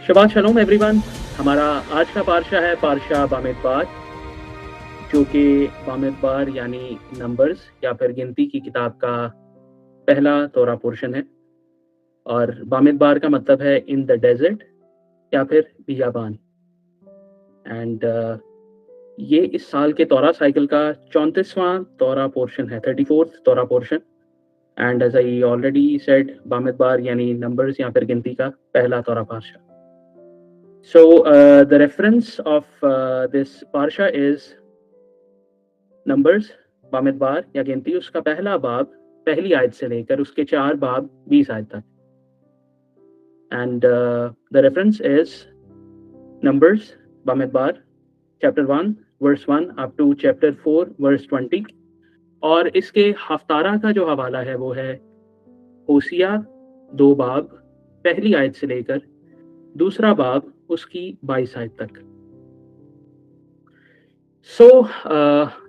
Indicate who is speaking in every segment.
Speaker 1: शबाश शलोम everyone. हमारा आज का पार्शा है पार्शा बामिदबार, जो कि बामिदबार यानी नंबर्स या फिर गिनती की किताब का पहला तोरा पोर्शन है। और बामिदबार का मतलब है इन द डेजर्ट या फिर बियाबान। एंड ये इस साल के तोरा साइकिल का 34वां तोरा पोर्शन है, 34th Torah portion. And as I already said, Bamidbar यानी नंबर्स या फिर गिनती का पहला तोरा पार्शा। So the reference of this parsha is Numbers, बामिदबार या गिनती, उसका पहला बाब पहली आयत से लेकर उसके 4 बाब 20 आयत तक। And the reference is Numbers, बामिदबार, chapter 1 verse 1 up to chapter 4 verse 20। और इसके हफ्तारा का जो हवाला है वो है होसिया 2 बाब पहली आयत से लेकर दूसरा बाब उसकी 22 आयत तक। So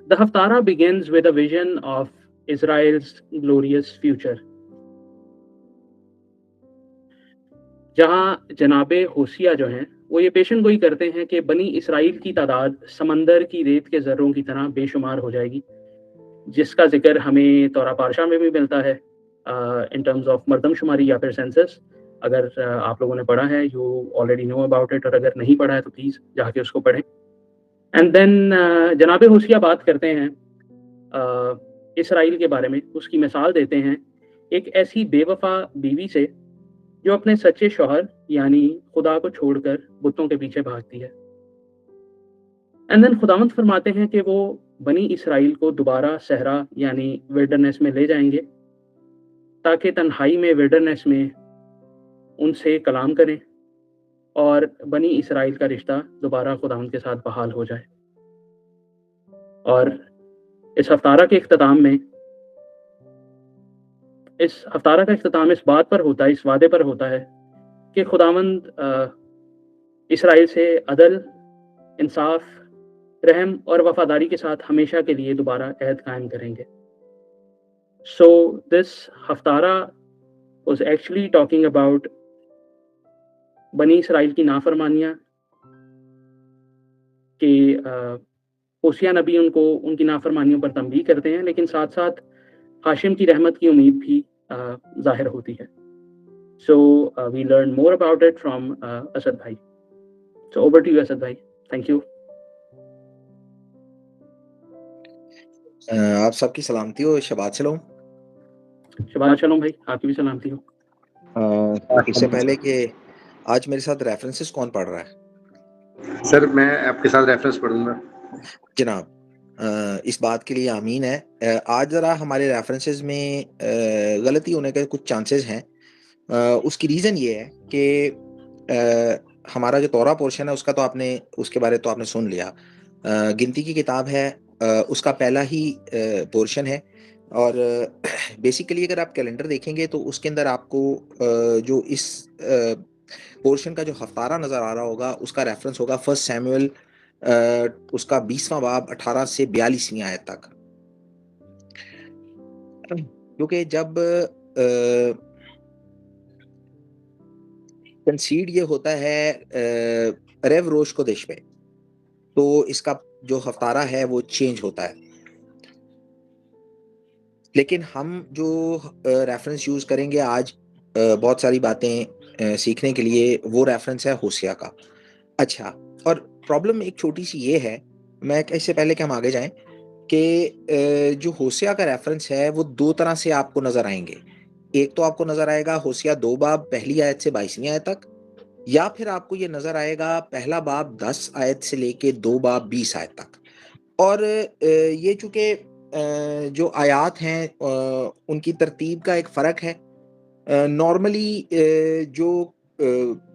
Speaker 1: the Haftarah begins with a vision of Israel's glorious future, जहां जनाबे होसिया जो हैं वो ये पेशन गोई करते हैं कि बनी इसराइल की तादाद समंदर की रेत के ज़र्रों की तरह बेशुमार हो जाएगी, जिसका जिक्र हमें तौरा पारशा में भी मिलता है इन टर्म्स ऑफ मरदमशुमारी या फिर सेंसस। अगर आप लोगों ने पढ़ा है, you already know about it, और अगर नहीं पढ़ा है तो प्लीज़ जाके उसको पढ़ें। एंड देन जनाबे होसिया बात करते हैं इसराइल के बारे में, उसकी मिसाल देते हैं एक ऐसी बेवफा बीवी से जो अपने सच्चे शौहर यानी खुदा को छोड़कर बुतों के पीछे भागती है। एंड देन खुदावंद फरमाते हैं कि वो बनी इसराइल को दोबारा सहरा यानी विल्डरनेस में ले जाएंगे, ताकि तन्हाई में विल्डरनेस में उनसे कलाम करें और बनी इसराइल का रिश्ता दोबारा खुदावंद के साथ बहाल हो जाए। और इस हफ्तारा के इख्तिताम में इस हफ्तारा का इख्तिताम इस बात पर होता है, इस वादे पर होता है कि खुदावंद इसराइल से अदल, इंसाफ, रहम और वफादारी के साथ हमेशा के लिए दोबारा अहद कायम करेंगे। So this Haftarah was actually talking about बनी इसराइल की नाफरमानियाँ कि होसिया नबी उनको उनकी नाफरमानियों पर तंबीह करते हैं, लेकिन साथ साथ हाशिम की रहमत की उम्मीद भी ज़ाहिर होती है। So we learn more about it from Asad भाई। So over to you Asad भाई, थैंक यू।
Speaker 2: आप सबकी सलामती हो, शबात शलोम।
Speaker 1: शबात शलोम भाई, आपकी भी सलामती हो।
Speaker 2: इससे पहले कि आज मेरे साथ रेफरेंसेस कौन पढ़ रहा है?
Speaker 3: सर मैं आपके साथ रेफरेंस पढ़ूंगा
Speaker 2: जनाब। इस बात के लिए आमीन है। आज ज़रा हमारे रेफरेंसेस में गलती होने के कुछ चांसेस हैं। उसकी रीज़न ये है कि हमारा जो तौरा पोर्शन है उसका तो आपने उसके बारे तो आपने सुन लिया। गिनती की किताब है, उसका पहला ही पोर्शन है। और बेसिकली अगर आप कैलेंडर देखेंगे तो उसके अंदर आपको जो इस पोर्शन का जो हफ्तारा नज़र आ रहा होगा उसका रेफरेंस होगा 1 सैमुअल उसका 20वां बाब 18 से 42वीं आयत तक। क्योंकि जब कंसीड ये होता है रेव रोश को देश पे, तो इसका जो हफ्तारा है वो चेंज होता है। लेकिन हम जो रेफरेंस यूज़ करेंगे आज बहुत सारी बातें सीखने के लिए, वो रेफरेंस है होसिया का। अच्छा, और प्रॉब्लम एक छोटी सी ये है, मैं इससे पहले कि हम आगे जाएं, कि जो होसिया का रेफरेंस है वो 2 तरह से आपको नज़र आएंगे। एक तो आपको नज़र आएगा होसिया 2 बाब पहली आयत से 22वीं आयत तक, या फिर आपको ये नज़र आएगा पहला बाब 10 आयत से लेके 2 बाब 20 आयत तक। और ये चूँकि जो आयात हैं उनकी तरतीब का एक फ़र्क है। नॉर्मली जो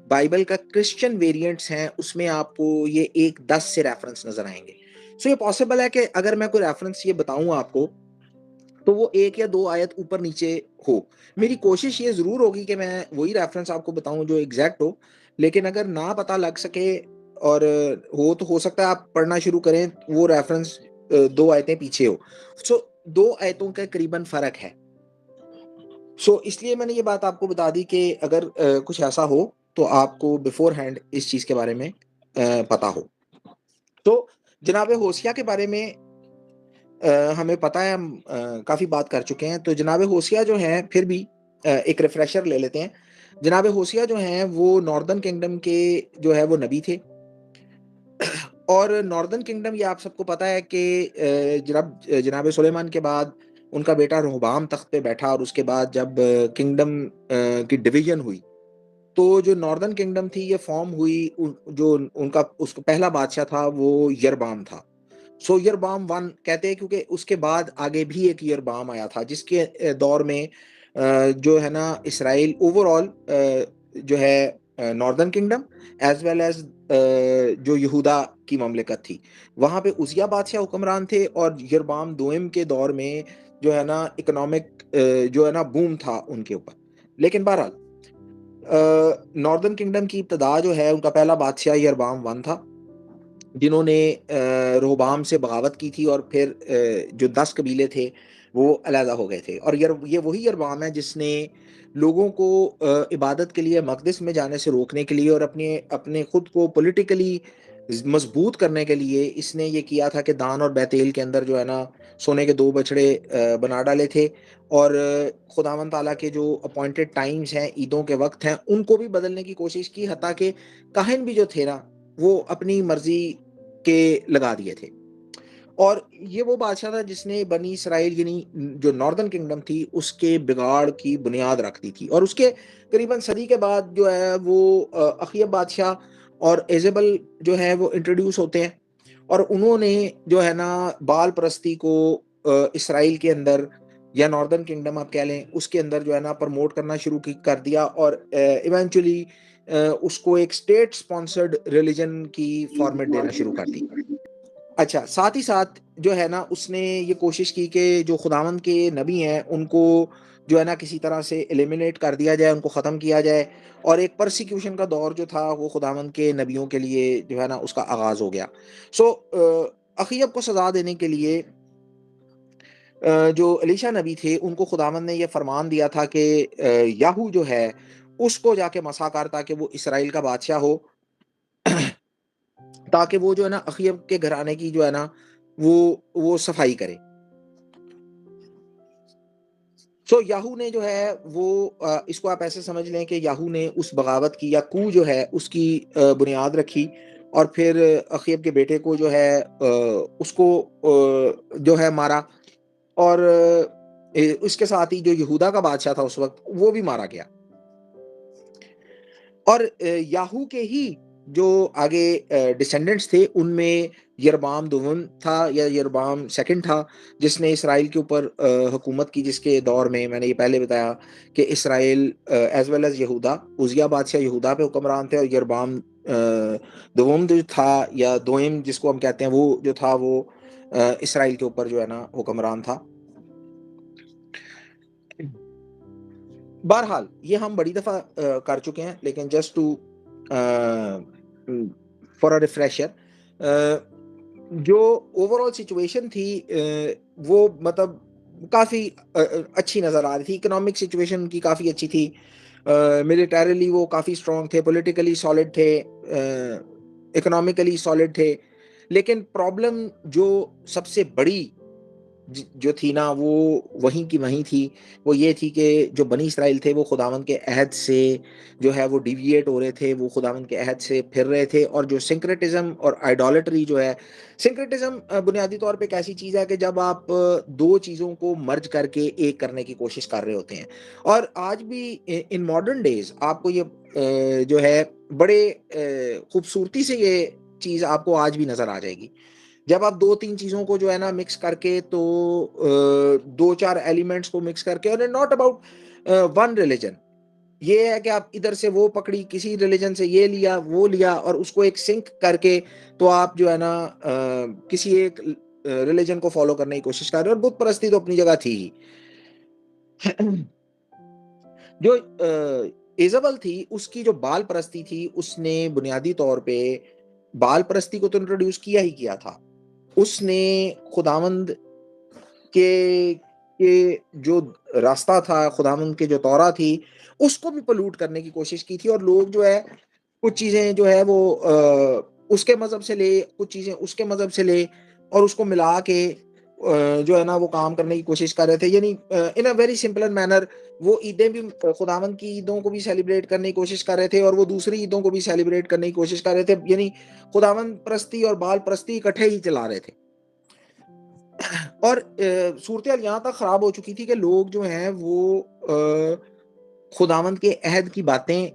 Speaker 2: बाइबल का क्रिश्चियन वेरिएंट्स हैं उसमें आपको ये 1:10 से रेफरेंस नज़र आएंगे। सो ये पॉसिबल है कि अगर मैं कोई रेफरेंस ये बताऊँ आपको तो वो 1 या 2 आयत ऊपर नीचे हो। मेरी कोशिश ये ज़रूर होगी कि मैं वही रेफरेंस आपको बताऊँ जो एग्जैक्ट हो, लेकिन अगर ना पता लग सके और हो तो हो सकता है आप पढ़ना शुरू करें वो रेफरेंस 2 आयतें पीछे हो। सो 2 आयतों का करीबन फ़र्क है। सो इसलिए मैंने ये बात आपको बता दी कि अगर कुछ ऐसा हो तो आपको बिफोर हैंड इस चीज़ के बारे में पता हो। तो जनाब होशिया के बारे में हमें पता है, हम काफ़ी बात कर चुके हैं। तो जनाब होशिया जो हैं, फिर भी एक रिफ्रेशर ले लेते हैं। जनाब होशिया जो हैं वो नॉर्दर्न किंगडम के जो है वो नबी थे। और नॉर्दर्न किंगडम, ये आप सबको पता है कि जनाब जनाब सुलेमान के बाद उनका बेटा रहबाम तख्त पे बैठा, और उसके बाद जब किंगडम की डिवीजन हुई, तो जो नॉर्दर्न किंगडम थी ये फॉर्म हुई, जो उनका उसका पहला बादशाह था वो यरबाम था। सो यरबाम वन कहते हैं क्योंकि उसके बाद आगे भी एक यरबाम आया था, जिसके दौर में जो है ना इसराइल ओवरऑल जो है northern kingdom as well as जो यहूदा की ममलिकत थी, वहाँ पे उजिया बादशाह हुक्मरान थे। और यरबाम दोइम के दौर में जो है ना इकोनॉमिक जो है ना बूम था उनके ऊपर। लेकिन बहरहाल नॉर्दर्न किंगडम की इब्तदा जो है, उनका पहला बादशाह यरबाम वन था, जिन्होंने रोहबाम से बगावत की थी, और फिर जो 10 कबीले थे वो अलहदा हो गए थे। और ये वही यरबाम है जिसने लोगों को इबादत के लिए मक़दिस में जाने से रोकने के लिए और अपने अपने खुद को पॉलिटिकली मजबूत करने के लिए इसने ये किया था कि दान और बैतेल के अंदर जो है ना सोने के 2 बछड़े बना डाले थे। और खुदावंद ताला के जो अपॉइंटेड टाइम्स हैं, ईदों के वक्त हैं, उनको भी बदलने की कोशिश की, हत्ता कि काहिन भी जो थे ना वो अपनी मर्जी के लगा दिए थे। और ये वो बादशाह था जिसने बनी इसराइल यानी जो नॉर्दर्न किंगडम थी उसके बिगाड़ की बुनियाद रख दी थी। और उसके करीबन सदी के बाद जो है वो अखियब बादशाह और एजेबल जो है वो इंट्रोड्यूस होते हैं, और उन्होंने जो है ना बाल परस्ती को इसराइल के अंदर या नॉर्दर्न किंगडम आप कह लें उसके अंदर जो है ना प्रमोट करना शुरू कर दिया, और इवेंचुअली उसको एक स्टेट स्पॉन्सर्ड रिलीजन की फॉर्मेट देना शुरू कर दी। अच्छा, साथ ही साथ जो है ना उसने ये कोशिश की कि जो खुदावंद के नबी हैं उनको जो है ना किसी तरह से एलिमिनेट कर दिया जाए, उनको ख़त्म किया जाए। और एक परसिक्यूशन का दौर जो था वो खुदावंद के नबियों के लिए जो है ना उसका आगाज़ हो गया। सो अखीयब को सज़ा देने के लिए जो एलीशा नबी थे उनको खुदावंद ने ये फरमान दिया था कि याहू जो है उसको जाके मसा कर, ताकि वो इसराइल का बादशाह हो, ताकि वो जो है ना अखीयब के घराने की जो है ना वो सफाई करे। सो याहू ने जो है वो इसको आप ऐसे समझ लें कि याहू ने उस बगावत की या कू जो है उसकी बुनियाद रखी, और फिर अखीयब के बेटे को जो है उसको जो है मारा। और उसके साथ ही जो यहूदा का बादशाह था उस वक्त वो भी मारा गया। और याहू के ही जो आगे डिसेंडेंट्स थे उनमें यरबाम दोम था या यरबाम सेकंड था, जिसने इसराइल के ऊपर हुकूमत की, जिसके दौर में मैंने ये पहले बताया कि इसराइल एज वेल एज यहूदा, उजिया बादशाह यहूदा पे हुक्मरान थे, और यरबाम दोम जो था या दोइम जिसको हम कहते हैं वो जो था वो इसराइल के ऊपर जो है ना हुक्मरान था। बहरहाल ये हम बड़ी दफ़ा कर चुके हैं, लेकिन just to for a refresher, जो ओवरऑल सिचुएशन थी वो मतलब काफ़ी अच्छी नज़र आ रही थी। इकोनॉमिक सिचुएशन उनकी काफ़ी अच्छी थी, मिलिटरीली वो काफ़ी स्ट्रॉन्ग थे, पॉलिटिकली सॉलिड थे, इकोनॉमिकली सॉलिड थे। लेकिन प्रॉब्लम जो सबसे बड़ी जो थी ना वो वहीं की वहीं थी। वो ये थी कि जो बनी इसराइल थे वो खुदावंद के अहद से जो है वो डिविएट हो रहे थे, वो खुदावंद के अहद से फिर रहे थे। और जो सिंक्रेटिज्म और आइडोलेट्री जो है, सिंक्रेटिज्म बुनियादी तौर पे एक ऐसी चीज़ है कि जब आप दो चीज़ों को मर्ज करके एक करने की कोशिश कर रहे होते हैं। और आज भी इन मॉडर्न डेज आपको ये जो है बड़े खूबसूरती से ये चीज़ आपको आज भी नज़र आ जाएगी। जब आप 2-3 चीज़ों को जो है ना मिक्स करके, तो 2-4 एलिमेंट्स को मिक्स करके, और नॉट अबाउट वन रिलीजन, ये है कि आप इधर से वो पकड़ी, किसी रिलीजन से ये लिया, वो लिया, और उसको एक सिंक करके तो आप जो है ना किसी एक रिलीजन को फॉलो करने की कोशिश कर रहे हो। और बुत परस्ती तो अपनी जगह थी ही। जो इज़ाबेल थी उसकी जो बाल परस्ती थी, उसने बुनियादी तौर पे बाल परस्ती को तो इंट्रोड्यूस किया ही किया था। उसने खुदावंद के के जो रास्ता था, खुदावंद के जो तौरा थी, उसको भी पोल्यूट करने की कोशिश की थी। और लोग जो है कुछ चीज़ें जो है वो उसके मज़हब से ले, कुछ चीज़ें उसके मज़हब से ले, और उसको मिला के जो है ना वो काम करने की कोशिश कर रहे थे। यानी इन अ वेरी सिंपल मैनर वो ईदें भी खुदावंद की ईदों को भी सेलिब्रेट करने की कोशिश कर रहे थे, और वो दूसरी ईदों को भी सेलिब्रेट करने की कोशिश कर रहे थे। यानी खुदावंद परस्ती और बाल परस्ती इकट्ठे ही चला रहे थे। और सूरत-ए-हाल यहाँ तक ख़राब हो चुकी थी कि लोग जो हैं वो खुदावंद के अहद की बातें,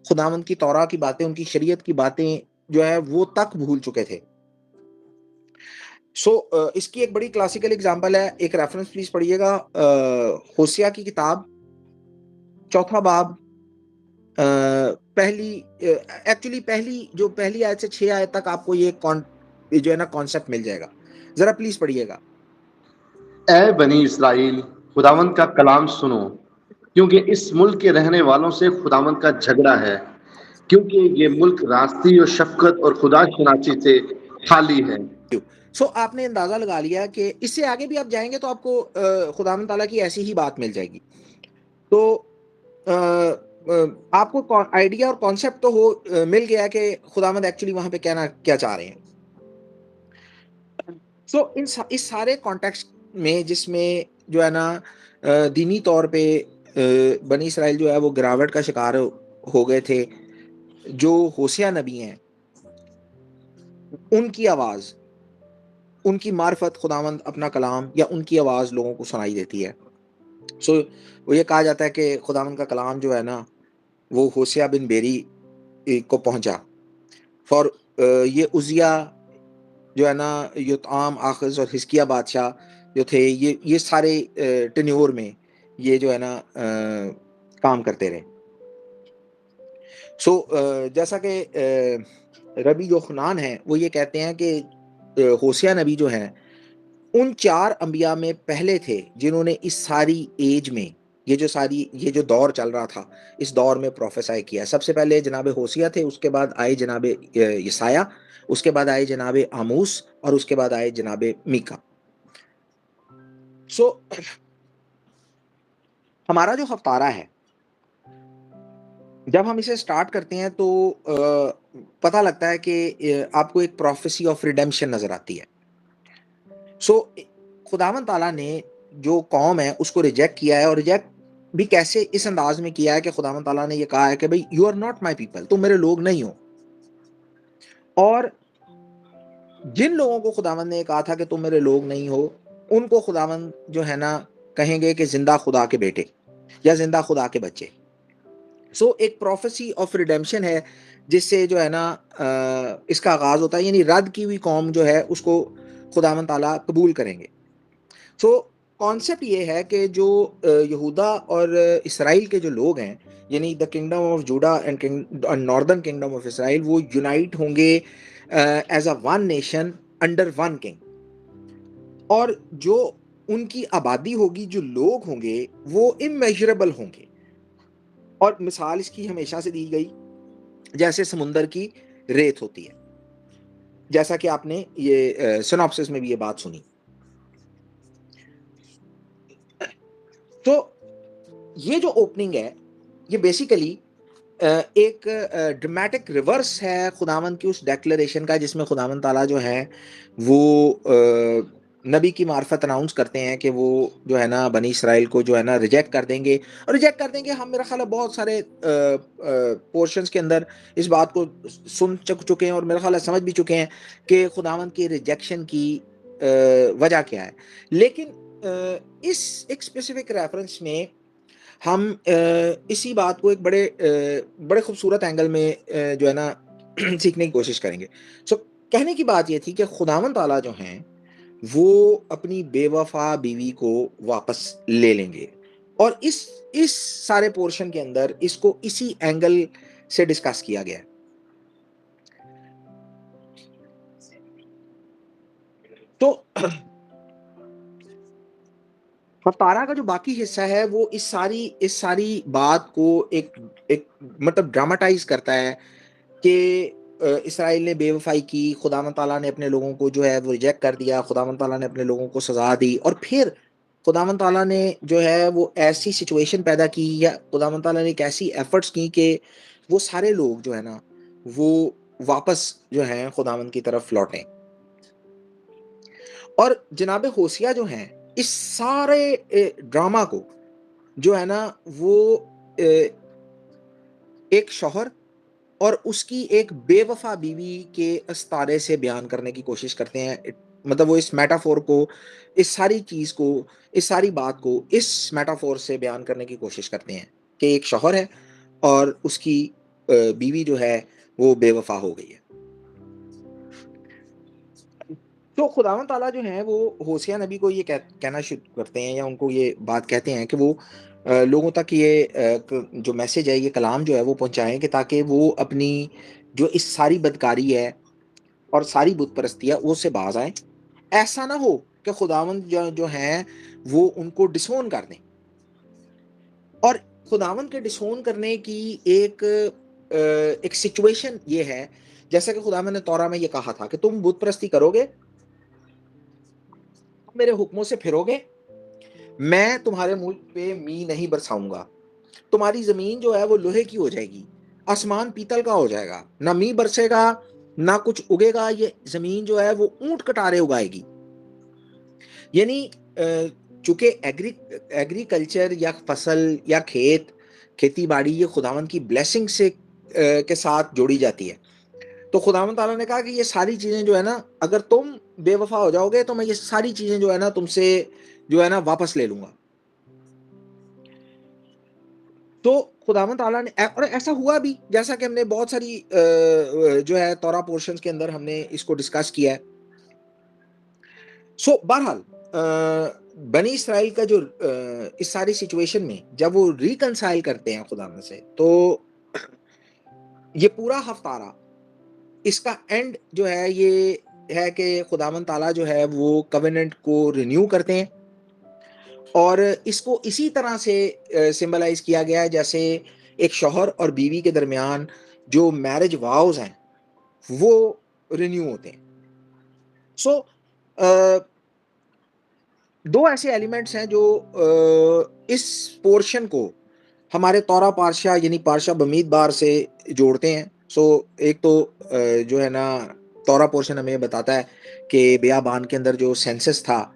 Speaker 2: खुदावंद की तौरा की बातें, उनकी शरीयत की बातें जो है वो तक भूल चुके थे। इसकी एक बड़ी क्लासिकल एग्ज़ाम्पल है, एक रेफ़रेंस प्लीज़ पढ़िएगा, होसिया की किताब, चौथा बाब, पहली आयत से 6 आयत तक आपको ये जो है ना कॉन्सेप्ट मिल जाएगा। ज़रा प्लीज़ पढ़िएगा।
Speaker 3: ए बनी इसराइल, खुदावंद का कलाम सुनो, क्योंकि इस मुल्क के रहने वालों से खुदावंद का झगड़ा है, क्योंकि ये मुल्क रास्ती और शफकत और खुदा शनासी से खाली है।
Speaker 2: आपने अंदाजा लगा लिया कि इससे आगे भी आप जाएंगे तो आपको खुदावंद ताला की ऐसी ही बात मिल जाएगी। तो आपको आइडिया और कॉन्सेप्ट तो मिल गया कि खुदावंद एक्चुअली वहां पे क्या चाह रहे हैं। इस सारे कॉन्टेक्स्ट में, जिसमें जो है ना दीनी तौर पे बनी इसराइल जो है वो गिरावट का शिकार हो गए थे, जो होसिया नबी हैं उनकी आवाज, उनकी मार्फत खुदावंद अपना कलाम या उनकी आवाज लोगों को सुनाई देती है। वो ये कहा जाता है कि खुदावंद का कलाम जो है ना वो होसिया बिन बेरी को पहुंचा। फॉर ये उजिया जो है ना, योताम, आखज और हिजकिया बादशाह जो थे, ये सारे टेन्योर में ये जो है ना काम करते रहे। जैसा कि रबी योखनान है वो ये कहते हैं कि होसिया नबी जो है उन 4 अंबिया में पहले थे जिन्होंने इस सारी एज में, ये जो दौर चल रहा था, इस दौर में प्रोफेसाई किया। सबसे पहले जनाब होसिया थे, उसके बाद आए जनाब यसाया, उसके बाद आए जनाब आमूस, और उसके बाद आए जनाब मीका। हमारा जो हफ्तारा है, जब हम इसे स्टार्ट करते हैं तो पता लगता है कि आपको एक प्रोफेसी ऑफ रिडेम्पशन नजर आती है। खुदावंद ताला ने जो कौम है उसको रिजेक्ट किया है, और रिजेक्ट भी कैसे, इस अंदाज में किया है कि खुदावंद ताला ने ये कहा है कि भाई you are not my people, तुम मेरे लोग नहीं हो। और जिन लोगों को खुदावंद ने कहा था कि तुम मेरे लोग नहीं हो, उनको खुदावंद जो है ना कहेंगे कि जिंदा खुदा के बेटे या जिंदा खुदा के बच्चे। एक प्रोफेसी ऑफ रिडेम्पशन है जिससे जो है ना इसका आगाज होता है, यानी रद्द की हुई कौम जो है उसको खुदावंद ताला कबूल करेंगे। कॉन्सेप्ट ये है कि जो यहूदा और इसराइल के जो लोग हैं, यानी the kingdom of Judah and northern kingdom of Israel, वो यूनाइट होंगे as a one nation under one king. और जो उनकी आबादी होगी, जो लोग होंगे, वो इमेजरेबल होंगे। और मिसाल इसकी हमेशा से दी गई जैसे समुंदर की रेत होती है, जैसा कि आपने ये सिनॉप्सिस में भी ये बात सुनी। तो ये जो ओपनिंग है ये बेसिकली एक ड्रामेटिक रिवर्स है खुदावंद की उस डेक्लेरेशन का, जिसमें खुदावंद ताला जो है वो नबी की मार्फत अनाउंस करते हैं कि वो जो है ना बनी इसराइल को जो है ना रिजेक्ट कर देंगे। और रिजेक्ट कर देंगे, हम मेरा ख्याल है बहुत सारे पोर्शंस के अंदर इस बात को सुन चुके हैं और मेरा ख्याल है समझ भी चुके हैं कि खुदावंद की रिजेक्शन की वजह क्या है। लेकिन इस एक स्पेसिफिक रेफरेंस में हम इसी बात को एक बड़े खूबसूरत एंगल में जो है ना सीखने की कोशिश करेंगे। कहने की बात ये थी कि खुदावंद ताला जो हैं वो अपनी बेवफा बीवी को वापस ले लेंगे, और इस सारे पोर्शन के अंदर इसको इसी एंगल से डिस्कस किया गया है। तो हफ्तारा का जो बाकी हिस्सा है वो इस सारी बात को एक मतलब ड्रामाटाइज करता है कि इसराइल ने बेवफाई की, खुदावंद ताला ने अपने लोगों को जो है वो रिजेक्ट कर दिया, खुदावंद ताला ने अपने लोगों को सजा दी, और फिर खुदावंद ताला ने जो है वो ऐसी सिचुएशन पैदा की, या खुदावंद ताला ने एक ऐसी एफर्ट्स की कि वो सारे लोग जो है ना वो वापस जो है खुदावंद की तरफ लौटें। और जनाब होसिया जो हैं इस सारे ड्रामा को जो है ना वो ए, एक शौहर और उसकी एक बेवफा बीवी के इस्तारे से बयान करने की कोशिश करते हैं। मतलब वो इस मेटाफोर को, इस सारी चीज को, इस सारी बात को इस मेटाफोर से बयान करने की कोशिश करते हैं कि एक शौहर है और उसकी बीवी जो है वो बेवफा हो गई है। तो खुदावंद ताला जो है वो होसिया नबी को ये कहना शुरू करते हैं, या उनको ये बात कहते हैं कि वो लोगों तक ये जो मैसेज है, ये कलाम जो है वो पहुंचाएं, कि ताकि वो अपनी जो इस सारी बदकारी है और सारी बुत परस्ती है उससे बाज आए। ऐसा ना हो कि खुदावंद जो हैं वो उनको डिसोन कर दें। और खुदावंद के डिसोन करने की एक सिचुएशन ये है, जैसा कि खुदावंद ने तौरा में ये कहा था कि तुम बुत परस्ती करोगे, मेरे हुक्मों से फिरोगे, मैं तुम्हारे मुल्क पे मी नहीं बरसाऊंगा। तुम्हारी जमीन जो है वो लोहे की हो जाएगी, आसमान पीतल का हो जाएगा, ना मी बरसेगा ना कुछ उगेगा, ये जमीन जो है वो ऊंट कटारे उगाएगी। यानी चूंकि एग्रीकल्चर या फसल या खेती बाड़ी ये खुदावंद की ब्लेसिंग से के साथ जोड़ी जाती है। तो खुदावंद ताला ने कहा कि ये सारी चीजें जो है ना, अगर तुम बेवफा हो जाओगे तो मैं ये सारी चीजें जो है ना तुमसे जो है ना वापस ले लूंगा। तो खुदावंद ताला ने और ऐसा हुआ भी, जैसा कि हमने बहुत सारी जो है तौरा पोर्शंस के अंदर हमने इसको डिस्कस किया है। सो बहरहाल बनी इसराइल का जो इस सारी सिचुएशन में जब वो रिकंसाइल करते हैं खुदावंद से, तो ये पूरा हफ्तारा इसका एंड जो है ये है कि खुदावंद ताला जो है वो कवेनेंट को रिन्यू करते हैं। और इसको इसी तरह से सिंबलाइज किया गया है जैसे एक शौहर और बीवी के दरमियान जो मैरिज वाउज हैं वो रिन्यू होते हैं। सो दो ऐसे एलिमेंट्स हैं जो इस पोर्शन को हमारे तौरा पारशा यानी पारशा बमीदबार से जोड़ते हैं। सो एक तो जो है ना तौरा पोर्शन हमें बताता है कि बियाबान के अंदर जो सेंसस था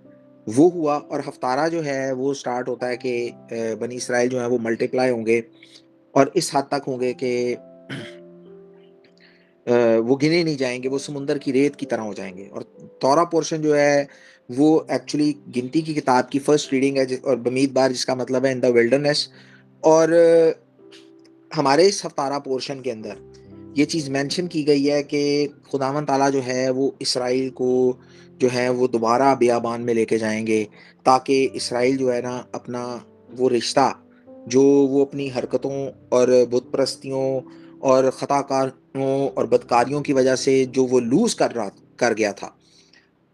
Speaker 2: वो हुआ, और हफ्तारा जो है वो स्टार्ट होता है कि बनी इसराइल जो है वो मल्टीप्लाई होंगे और इस हद तक होंगे कि वो गिने नहीं जाएंगे, वो समुंदर की रेत की तरह हो जाएंगे। और तौरा पोर्शन जो है वो एक्चुअली गिनती की किताब की फर्स्ट रीडिंग है, और बमीदबार जिसका मतलब है इन द विल्डरनेस। और हमारे इस हफ्तारा पोर्शन के अंदर ये चीज़ मेंशन की गई है कि खुदावंद ताला जो है वो इसराइल को जो है वो दोबारा बियाबान में लेके जाएंगे, ताकि इसराइल जो है ना अपना वो रिश्ता जो वो अपनी हरकतों और बुत परस्तियों और खताकारों और बदकारियों की वजह से जो वो लूज कर गया था,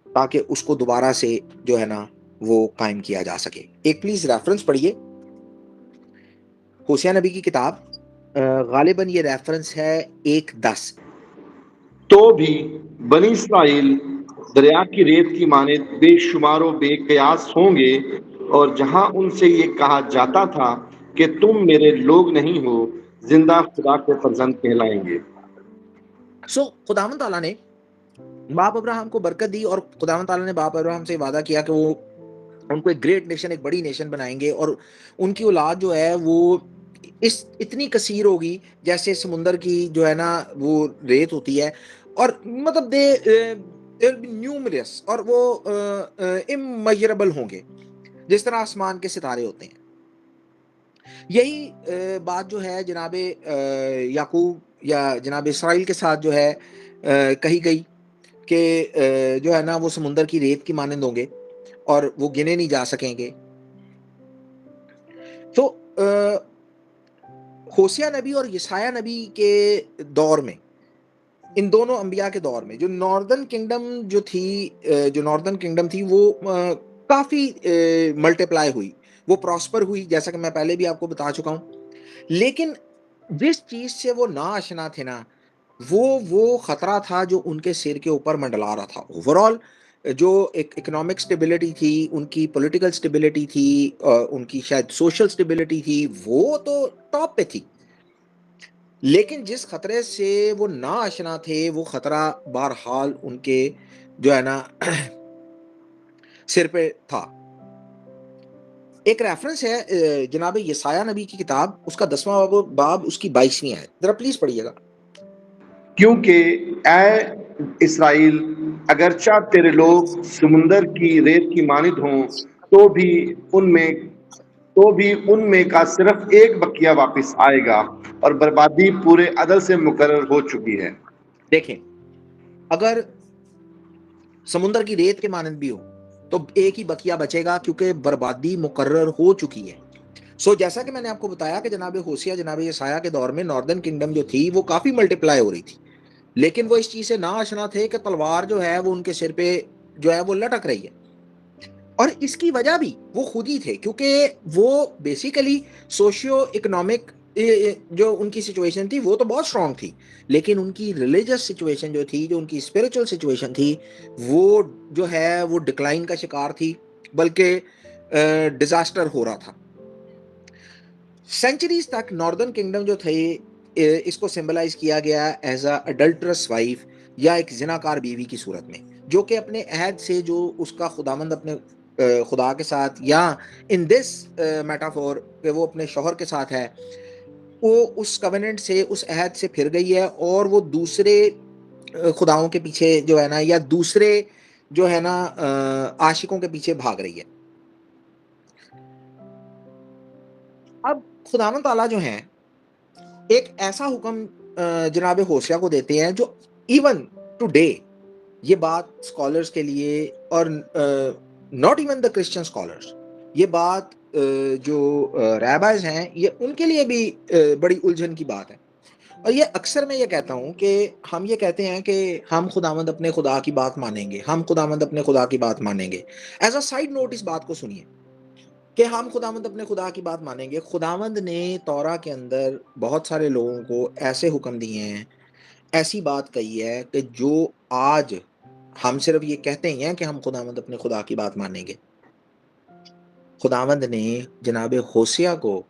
Speaker 2: ताकि उसको दोबारा से जो है ना वो कायम किया जा सके। एक प्लीज रेफरेंस पढ़िए, होसिया नबी की किताब, गालिबन ये रेफरेंस है 1:10।
Speaker 3: तो भी बनी इस्राएल दरिया की रेत की माने बेशुमारो बेकयास होंगे, और जहां उनसे ये कहा जाता था कि तुम मेरे लोग नहीं हो, जिंदा खुदा के फर्जंद कहलाएंगे।
Speaker 2: सो खुदावंद ताला ने बाप अब्राहम को बरकत दी, और खुदावंद ताला ने बाप अब्राहम से वादा किया कि वो उनको एक ग्रेट नेशन, एक बड़ी नेशन बनाएंगे, और उनकी औलाद जो है वो इस इतनी कसीर होगी जैसे समुंदर की जो है ना वो रेत होती है। और मतलब दे न्यूमरस, और वो इमेजरेबल होंगे जिस तरह आसमान के सितारे होते हैं। यही बात जो है जनाबे याकूब या जनाब इसराइल के साथ जो है कही गई कि जो है ना वो समुंदर की रेत की मानंद होंगे और वो गिने नहीं जा सकेंगे। तो होसिया नबी और यसाया नबी के दौर में, इन दोनों अंबिया के दौर में जो नॉर्दर्न किंगडम थी वो काफी मल्टीप्लाई हुई, वो प्रॉस्पर हुई, जैसा कि मैं पहले भी आपको बता चुका हूं। लेकिन जिस चीज से वो ना आशना थे ना, वो खतरा था जो उनके सिर के ऊपर मंडला रहा था। ओवरऑल जो एक इकोनॉमिक स्टेबिलिटी थी, उनकी पॉलिटिकल स्टेबिलिटी थी, उनकी शायद सोशल स्टेबिलिटी थी, वो तो टॉप पे थी। लेकिन जिस खतरे से वो ना आशना थे, वो खतरा बहरहाल उनके जो है ना सिर पे था। एक रेफरेंस है जनाब यसाया नबी की किताब, उसका 10वां बाब उसकी 22वीं आयत, जरा प्लीज पढ़िएगा।
Speaker 3: क्योंकि ए इसराइल, अगरचा तेरे लोग समुंदर की रेत की मानिद हों, तो भी उनमें उनमें का सिर्फ एक बकिया वापस आएगा, और बर्बादी पूरे अदल से मुकर्रर हो चुकी है।
Speaker 2: देखें, अगर समुंदर की रेत के मानंद भी हो तो एक ही बकिया बचेगा, क्योंकि बर्बादी मुकर्रर हो चुकी है। जैसा कि मैंने आपको बताया कि जनाब होशिया, जनाब यसाया के दौर में नॉर्दर्न किंगडम जो थी वो काफी मल्टीप्लाई हो रही थी, लेकिन वो इस चीज से ना आशना थे कि तलवार जो है वो उनके सिर पे जो है वो लटक रही है। और इसकी वजह भी वो खुद ही थे, क्योंकि वो बेसिकली सोशियो इकोनॉमिक जो उनकी सिचुएशन थी वो तो बहुत स्ट्रांग थी, लेकिन उनकी रिलीजियस सिचुएशन जो थी, जो उनकी स्पिरिचुअल सिचुएशन थी, वो जो है वो डिक्लाइन का शिकार थी, बल्कि डिजास्टर हो रहा था। सेंचुरीज तक नॉर्दर्न किंगडम जो थे, इसको सिंबलाइज किया गया एज अ अडल्टरस वाइफ, या एक जिनाकार बीवी की सूरत में, जो कि अपने अहद से जो उसका खुदामंद अपने खुदा के साथ, या इन दिस मेटाफोर कि वो अपने शौहर के साथ है, वो उस कवेनेंट से, उस अहद से फिर गई है, और वो दूसरे खुदाओं के पीछे जो है ना, या दूसरे जो है ना आशिकों के पीछे भाग रही है। अब खुदावंद ताला जो है एक ऐसा हुक्म जनाब होशिया को देते हैं, जो इवन टुडे ये बात स्कॉलर्स के लिए, और not even the Christian scholars, ये बात जो रैबाइज हैं, ये उनके लिए भी बड़ी उलझन की बात है। और ये अक्सर मैं ये कहता हूँ कि हम ये कहते हैं कि हम खुदावंद अपने खुदा की बात मानेंगे, हम खुदावंद अपने खुदा की बात मानेंगे। एज अ साइड नोट इस बात को सुनिए कि हम खुदावंद अपने खुदा की बात मानेंगे। खुदावंद ने तौरा के अंदर बहुत सारे लोगों को ऐसे हुक्म दिए हैं, ऐसी बात कही है कि जो आज हम सिर्फ ये कहते ही हैं कि हम खुदावंद अपने खुदा की बात मानेंगे। खुदावंद ने जनाब होशिया को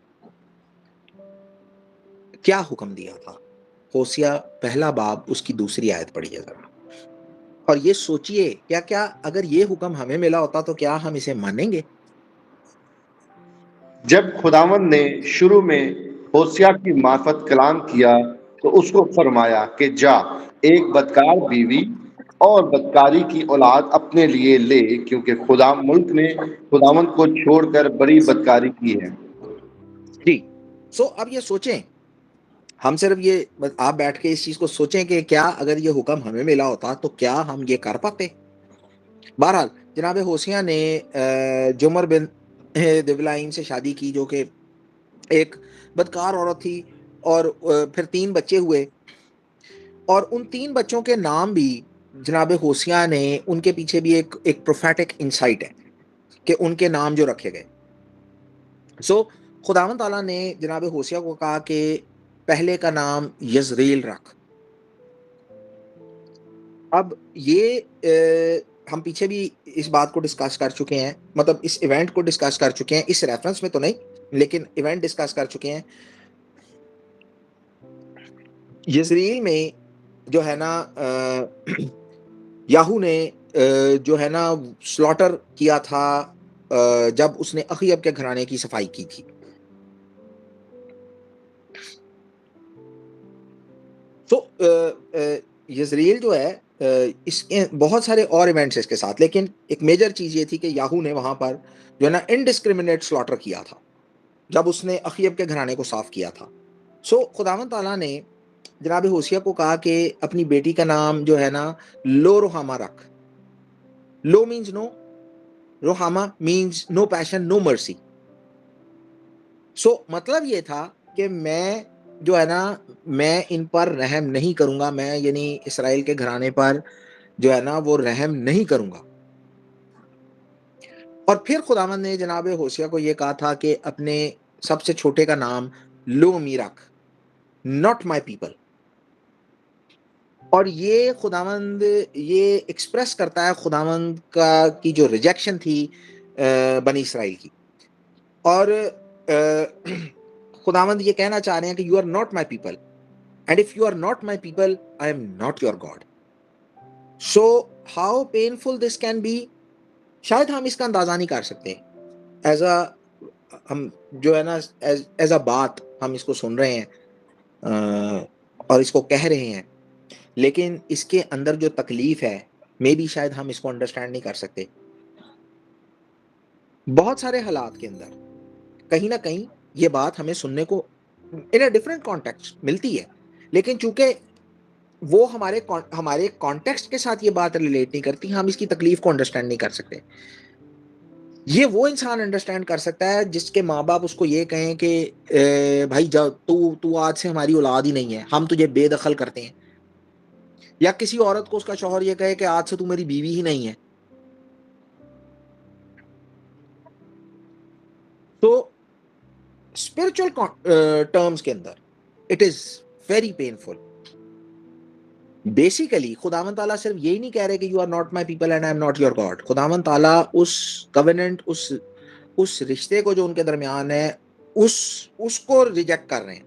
Speaker 2: क्या हुक्म दिया था? होशिया पहला बाब उसकी दूसरी आयत पढ़िए जरा, और ये सोचिए, क्या क्या अगर ये हुक्म हमें मिला होता तो क्या हम इसे मानेंगे?
Speaker 3: जब खुदावंद ने शुरू में होशिया की मार्फत कलाम किया, तो उसको फरमाया कि जा, एक बदकार बीवी और बदकारी की औलाद अपने लिए ले, क्योंकि खुदा मुल्क ने खुदावंद को छोड़कर बड़ी बदकारी की है।
Speaker 2: जी। अब ये सोचें, हम सिर्फ ये आप बैठ के इस चीज को सोचें कि क्या अगर ये हुक्म हमें मिला होता तो क्या हम ये कर पाते? बहरहाल जनाब होशिया ने जुमर बिन दिवलाइम से शादी की, जो कि एक बदकार औरत थी, और फिर 3 बच्चे हुए, और उन 3 बच्चों के नाम भी जनाब होशिया ने, उनके पीछे भी एक प्रोफेटिक इंसाइट है कि उनके नाम जो रखे गए। खुदावंद ताला ने जनाब होशिया को कहा कि पहले का नाम यजरेल रख। अब ये हम पीछे भी इस बात को डिस्कस कर चुके हैं, मतलब इस इवेंट को डिस्कस कर चुके हैं, इस रेफरेंस में तो नहीं, लेकिन इवेंट डिस्कस कर चुके हैं। यजरेल में जो है ना याहू ने जो है ना स्लॉटर किया था जब उसने अखीब के घराने की सफाई की थी। यजरेल जो है इस बहुत सारे और इवेंट्स इसके साथ, लेकिन एक मेजर चीज ये थी कि याहू ने वहां पर जो है ना इनडिस्क्रिमिनेट स्लॉटर किया था जब उसने अखीब के घराने को साफ किया था। खुदावंद ताला ने जनाब होशिया को कहा कि अपनी बेटी का नाम जो है ना लो रोहामा रख। Lo means no, Ruhamah means no passion, no mercy. मतलब ये था कि मैं जो है ना, मैं इन पर रहम नहीं करूंगा, मैं यानी इसराइल के घराने पर जो है ना वो रहम नहीं करूंगा। और फिर खुदावंद ने जनाब होशिया को ये कहा था कि अपने सबसे छोटे का नाम लो मी रख, नॉट माई पीपल। और ये खुदावंद ये एक्सप्रेस करता है खुदावंद का की जो रिजेक्शन थी बनी इसराइल की। और खुदावंद ये कहना चाह रहे हैं कि you are not my people, and if you are not my people I am not your god. So how painful this can be, शायद हम इसका अंदाजा नहीं कर सकते। एज अ हम जो है ना एज अ बात हम इसको सुन रहे हैं और इसको कह रहे हैं, लेकिन इसके अंदर जो तकलीफ है मे बी शायद हम इसको अंडरस्टैंड नहीं कर सकते। बहुत सारे हालात के अंदर कहीं ना कहीं ये बात हमें सुनने को इन अ डिफरेंट कॉन्टेक्स्ट मिलती है, लेकिन चूंकि वो हमारे कॉन्टेक्स्ट के साथ ये बात रिलेट नहीं करती, हम इसकी तकलीफ को अंडरस्टैंड नहीं कर सकते। ये वो इंसान अंडरस्टैंड कर सकता है जिसके माँ बाप उसको ये कहें कि भाई जा तू तू आज से हमारी औलाद ही नहीं है, हम तुझे बेदखल करते हैं। या किसी औरत को उसका शौहर ये कहे कि आज से तू मेरी बीवी ही नहीं है। तो स्पिरिचुअल टर्म्स के अंदर it is very painful. Basically खुदावन ताला सिर्फ यही नहीं कह रहे कि you are not my people and I am not your god. खुदावन ताला उस कवेनेंट, उस रिश्ते को जो उनके दरमियान है उसको रिजेक्ट कर रहे हैं।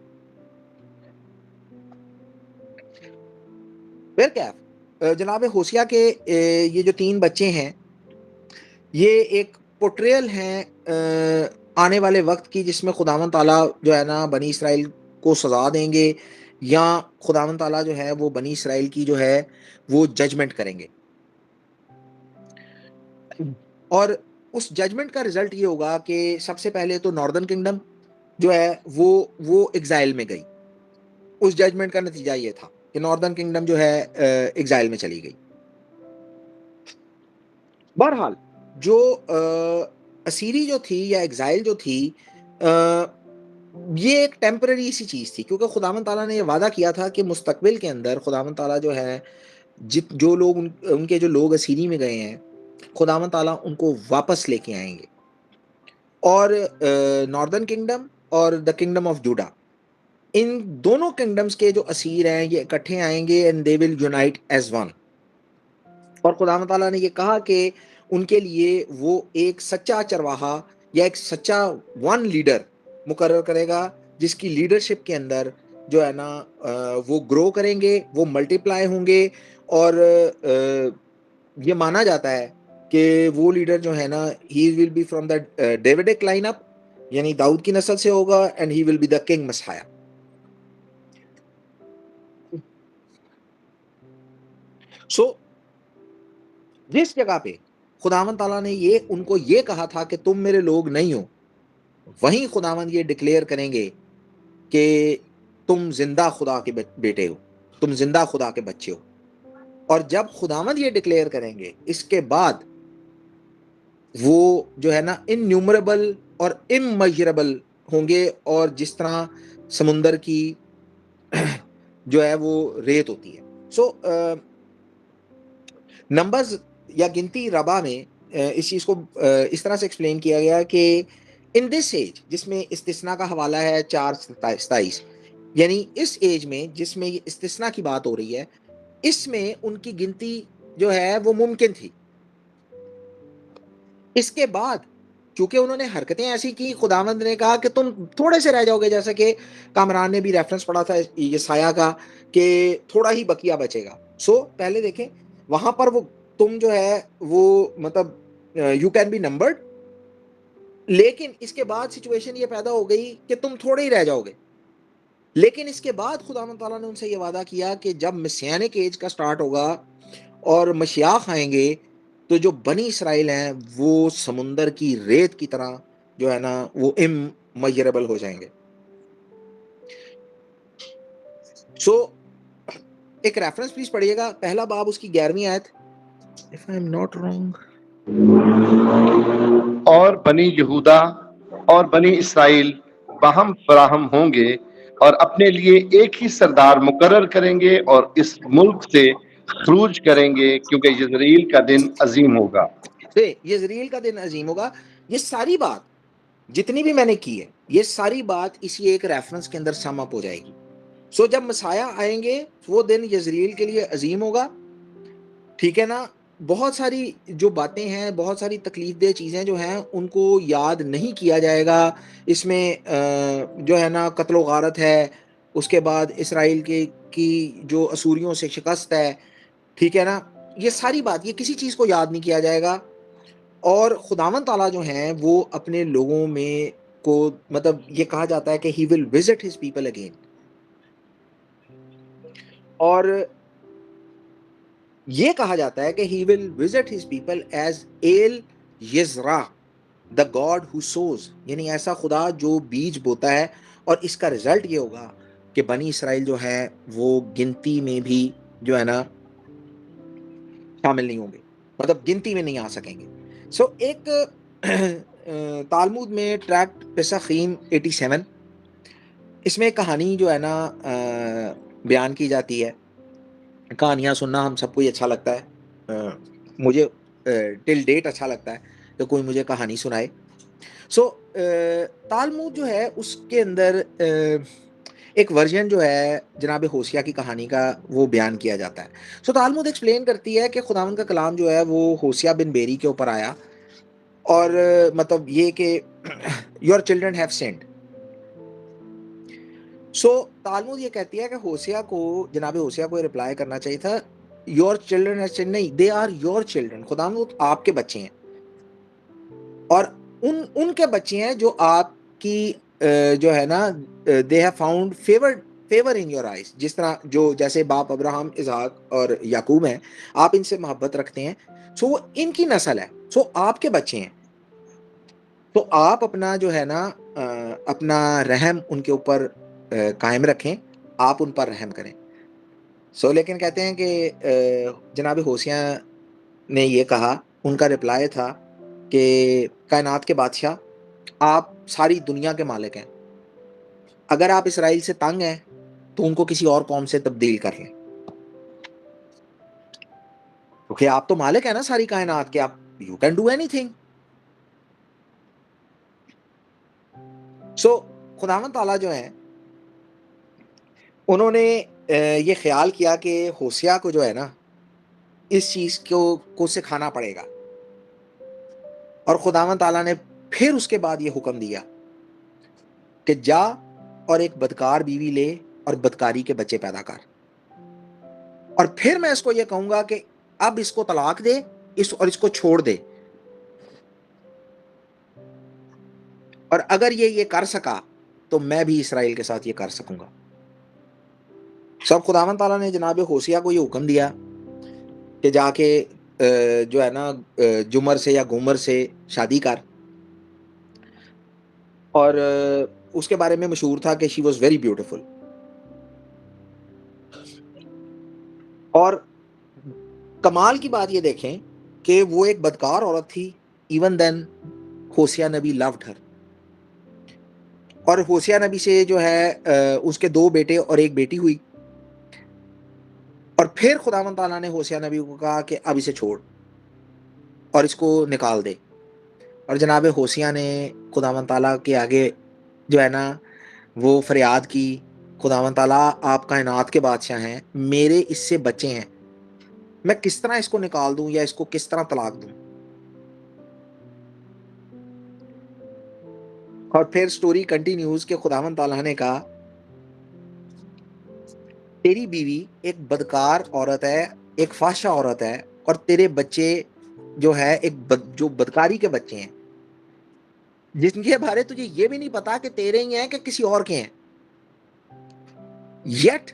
Speaker 2: फिर क्या जनाब होशिया के ये जो 3 बच्चे हैं ये एक पोर्ट्रेयल हैं आने वाले वक्त की, जिसमें खुदावन ताला जो है ना बनी इसराइल को सजा देंगे, या खुदावन ताला जो है वो बनी इसराइल की जो है वो जजमेंट करेंगे। और उस जजमेंट का रिजल्ट ये होगा कि सबसे पहले तो नॉर्दर्न किंगडम जो है वो एग्जाइल में गई। उस जजमेंट का नतीजा ये था कि नॉर्दर्न किंगडम जो है एग्जाइल में चली गई। बहरहाल जो असीरी जो थी या एग्जाइल जो थी ये एक टेम्पररी सी चीज थी, क्योंकि खुदावन ताला ने ये वादा किया था कि मुस्तकबिल के अंदर खुदावन ताला जो है जो लोग उनके जो लोग असीरी में गए हैं खुदावन ताला उनको वापस लेके आएंगे। और नॉर्दर्न किंगडम और द किंगडम ऑफ जूडा, इन दोनों किंगडम्स के जो असीर हैं ये इकट्ठे आएंगे and they will unite as one. और खुदावन ताला ने ये कहा कि उनके लिए वो एक सच्चा चरवाहा या एक सच्चा वन लीडर मुकर्रर करेगा, जिसकी लीडरशिप के अंदर जो है ना वो ग्रो करेंगे, वो मल्टीप्लाई होंगे। और ये माना जाता है कि वो लीडर जो है ना he will be from the Davidic lineup, यानी दाऊद की नस्ल से होगा, and he will be the king Messiah. So जिस जगह पे खुदावन ताला ने ये उनको ये कहा था कि तुम मेरे लोग नहीं हो, वहीं खुदावन ये डिक्लेयर करेंगे कि तुम जिंदा खुदा के बेटे हो, तुम जिंदा खुदा के बच्चे हो। और जब खुदावन ये डिक्लेयर करेंगे इसके बाद वो जो है ना इनन्यूमरेबल और इमेजरेबल होंगे, और जिस तरह समुंदर की जो है वो रेत होती है। सो नंबर्स या गिनती रबा में इस चीज को इस तरह से एक्सप्लेन किया गया कि इन दिस एज, जिसमें इस्तिस्ना का हवाला है 4:27, यानी इस एज में जिसमें ये इस्तिस्ना की बात हो रही है, इसमें उनकी गिनती जो है वो मुमकिन थी। इसके बाद चूंकि उन्होंने हरकतें ऐसी की, खुदावंद ने कहा कि तुम थोड़े से रह जाओगे, जैसा कि कामरान ने भी रेफरेंस पढ़ा था यसाया का कि थोड़ा ही बकिया बचेगा। सो पहले देखें वहां पर वो तुम जो है वो मतलब यू कैन बी नंबर्ड, लेकिन इसके बाद सिचुएशन ये पैदा हो गई कि तुम थोड़े ही रह जाओगे। लेकिन इसके बाद खुदावन ताला ने उनसे ये वादा किया कि जब मसीहानिक एज का स्टार्ट होगा और मशियाख आएंगे, तो जो बनी इसराइल हैं वो समुंदर की रेत की तरह जो है ना वो इमेजरेबल हो जाएंगे। सो एक रेफरेंस प्लीज पढ़िएगा, पहला बाब उसकी 11वीं आयत, if I am not wrong.
Speaker 3: और बनी यहूदा और बनी इसराइल बाहम फराहम होंगे और अपने लिए एक ही सरदार मुकर्रर करेंगे और इस मुल्क से खरूज करेंगे, क्योंकि यज़रील का दिन अजीम होगा।
Speaker 2: यज़रील का दिन अजीम होगा। ये सारी बात जितनी भी मैंने की है, ये सारी बात इसी एक रेफरेंस के अंदर सम अप हो जाएगी। सो जब मसाया आएंगे वो दिन यजरील के लिए अजीम होगा, ठीक है ना। बहुत सारी जो बातें हैं, बहुत सारी तकलीफदेह चीज़ें जो हैं उनको याद नहीं किया जाएगा। इसमें जो है ना कत्ल गारत है, उसके बाद इसराइल के की जो असूरियों से शिकस्त है, ठीक है ना। ये सारी बात, ये किसी चीज़ को याद नहीं किया जाएगा। और खुदावंद ताला जो हैं वो अपने लोगों में को, मतलब ये कहा जाता है कि he will visit his people again. और ये कहा जाता है कि he will visit his people as El Yizra the God who sows, यानी ऐसा खुदा जो बीज बोता है। और इसका रिजल्ट ये होगा कि बनी इसराइल जो है वो गिनती में भी जो है ना शामिल नहीं होंगे, मतलब गिनती में नहीं आ सकेंगे। सो एक तालमुद में ट्रैक्ट पेसखीम 87, इसमें एक कहानी जो है ना बयान की जाती है। कहानियाँ सुनना हम सबको ही अच्छा लगता है, मुझे टिल डेट अच्छा लगता है कि कोई मुझे कहानी सुनाए। सो तालमुद जो है उसके अंदर एक वर्जन जो है जनाब होशिया की कहानी का वो बयान किया जाता है। सो तालमुद एक्सप्लेन करती है कि खुदावन का कलाम जो है वो होशिया बिन बेरी के ऊपर आया, और मतलब ये कि your children have सिंड। So Talmud ये कहती है कि होशिया को, जनाब होशिया को रिप्लाई करना चाहिए था योर चिल्ड्रन हैव सिंड, नहीं, दे आर योर चिल्ड्रन, खुदावंद आपके बच्चे हैं, और उनके बच्चे हैं जो आपकी जो है ना they have found favour in your eyes. जिस तरह जो जैसे बाप अब्राहम, इसहाक और याकूब हैं, आप इनसे मोहब्बत रखते हैं, सो वो इनकी नस्ल है, सो आपके बच्चे हैं। तो आप अपना जो है ना अपना रहम उनके ऊपर कायम रखें, आप उन पर रहम करें। सो लेकिन कहते हैं कि जनाब होशिया ने ये कहा, उनका रिप्लाई था कि कायनात के बादशाह, आप सारी दुनिया के मालिक हैं, अगर आप इसराइल से तंग हैं तो उनको किसी और कौम से तब्दील कर लें, क्योंकि आप तो मालिक हैं ना सारी कायनात के, आप यू कैन डू एनीथिंग। सो खुदावंद ताला जो है उन्होंने ये ख्याल किया कि होशिया को जो है ना इस चीज को सिखाना पड़ेगा, और खुदावंद ताला ने फिर उसके बाद ये हुक्म दिया कि जा और एक बदकार बीवी ले और बदकारी के बच्चे पैदा कर, और फिर मैं इसको ये कहूंगा कि अब इसको तलाक दे इसको छोड़ दे, और अगर ये कर सका तो मैं भी इसराइल के साथ ये कर सकूंगा। सब खुदावंद ताला ने जनाब होशिया को ये हुक्म दिया कि जाके जो है ना जुमर से या गुमर से शादी कर, और उसके बारे में मशहूर था कि शी वॉज वेरी ब्यूटिफुल। और कमाल की बात ये देखें कि वो एक बदकार औरत थी, इवन देन होशिया नबी लव्ड हर, और होशिया नबी से जो है उसके 2 बेटे और 1 बेटी हुई। और फिर खुदावंद ताला ने होशिया नबी को कहा कि अब इसे छोड़ और इसको निकाल दे, और जनाब होशिया ने खुदावंद ताला के आगे जो है ना वो फरियाद की, खुदावंद ताला आप कायनात के बादशाह हैं, मेरे इससे बच्चे हैं, मैं किस तरह इसको निकाल दूं या इसको किस तरह तलाक दूं। और फिर स्टोरी कंटिन्यूज के खुदावंद ताला ने कहा तेरी बीवी एक बदकार औरत है, एक फाशा औरत है, और तेरे बच्चे जो है जो बदकारी के बच्चे हैं, जिनके बारे तुझे ये भी नहीं पता कि तेरे ही हैं कि किसी और के हैं, येट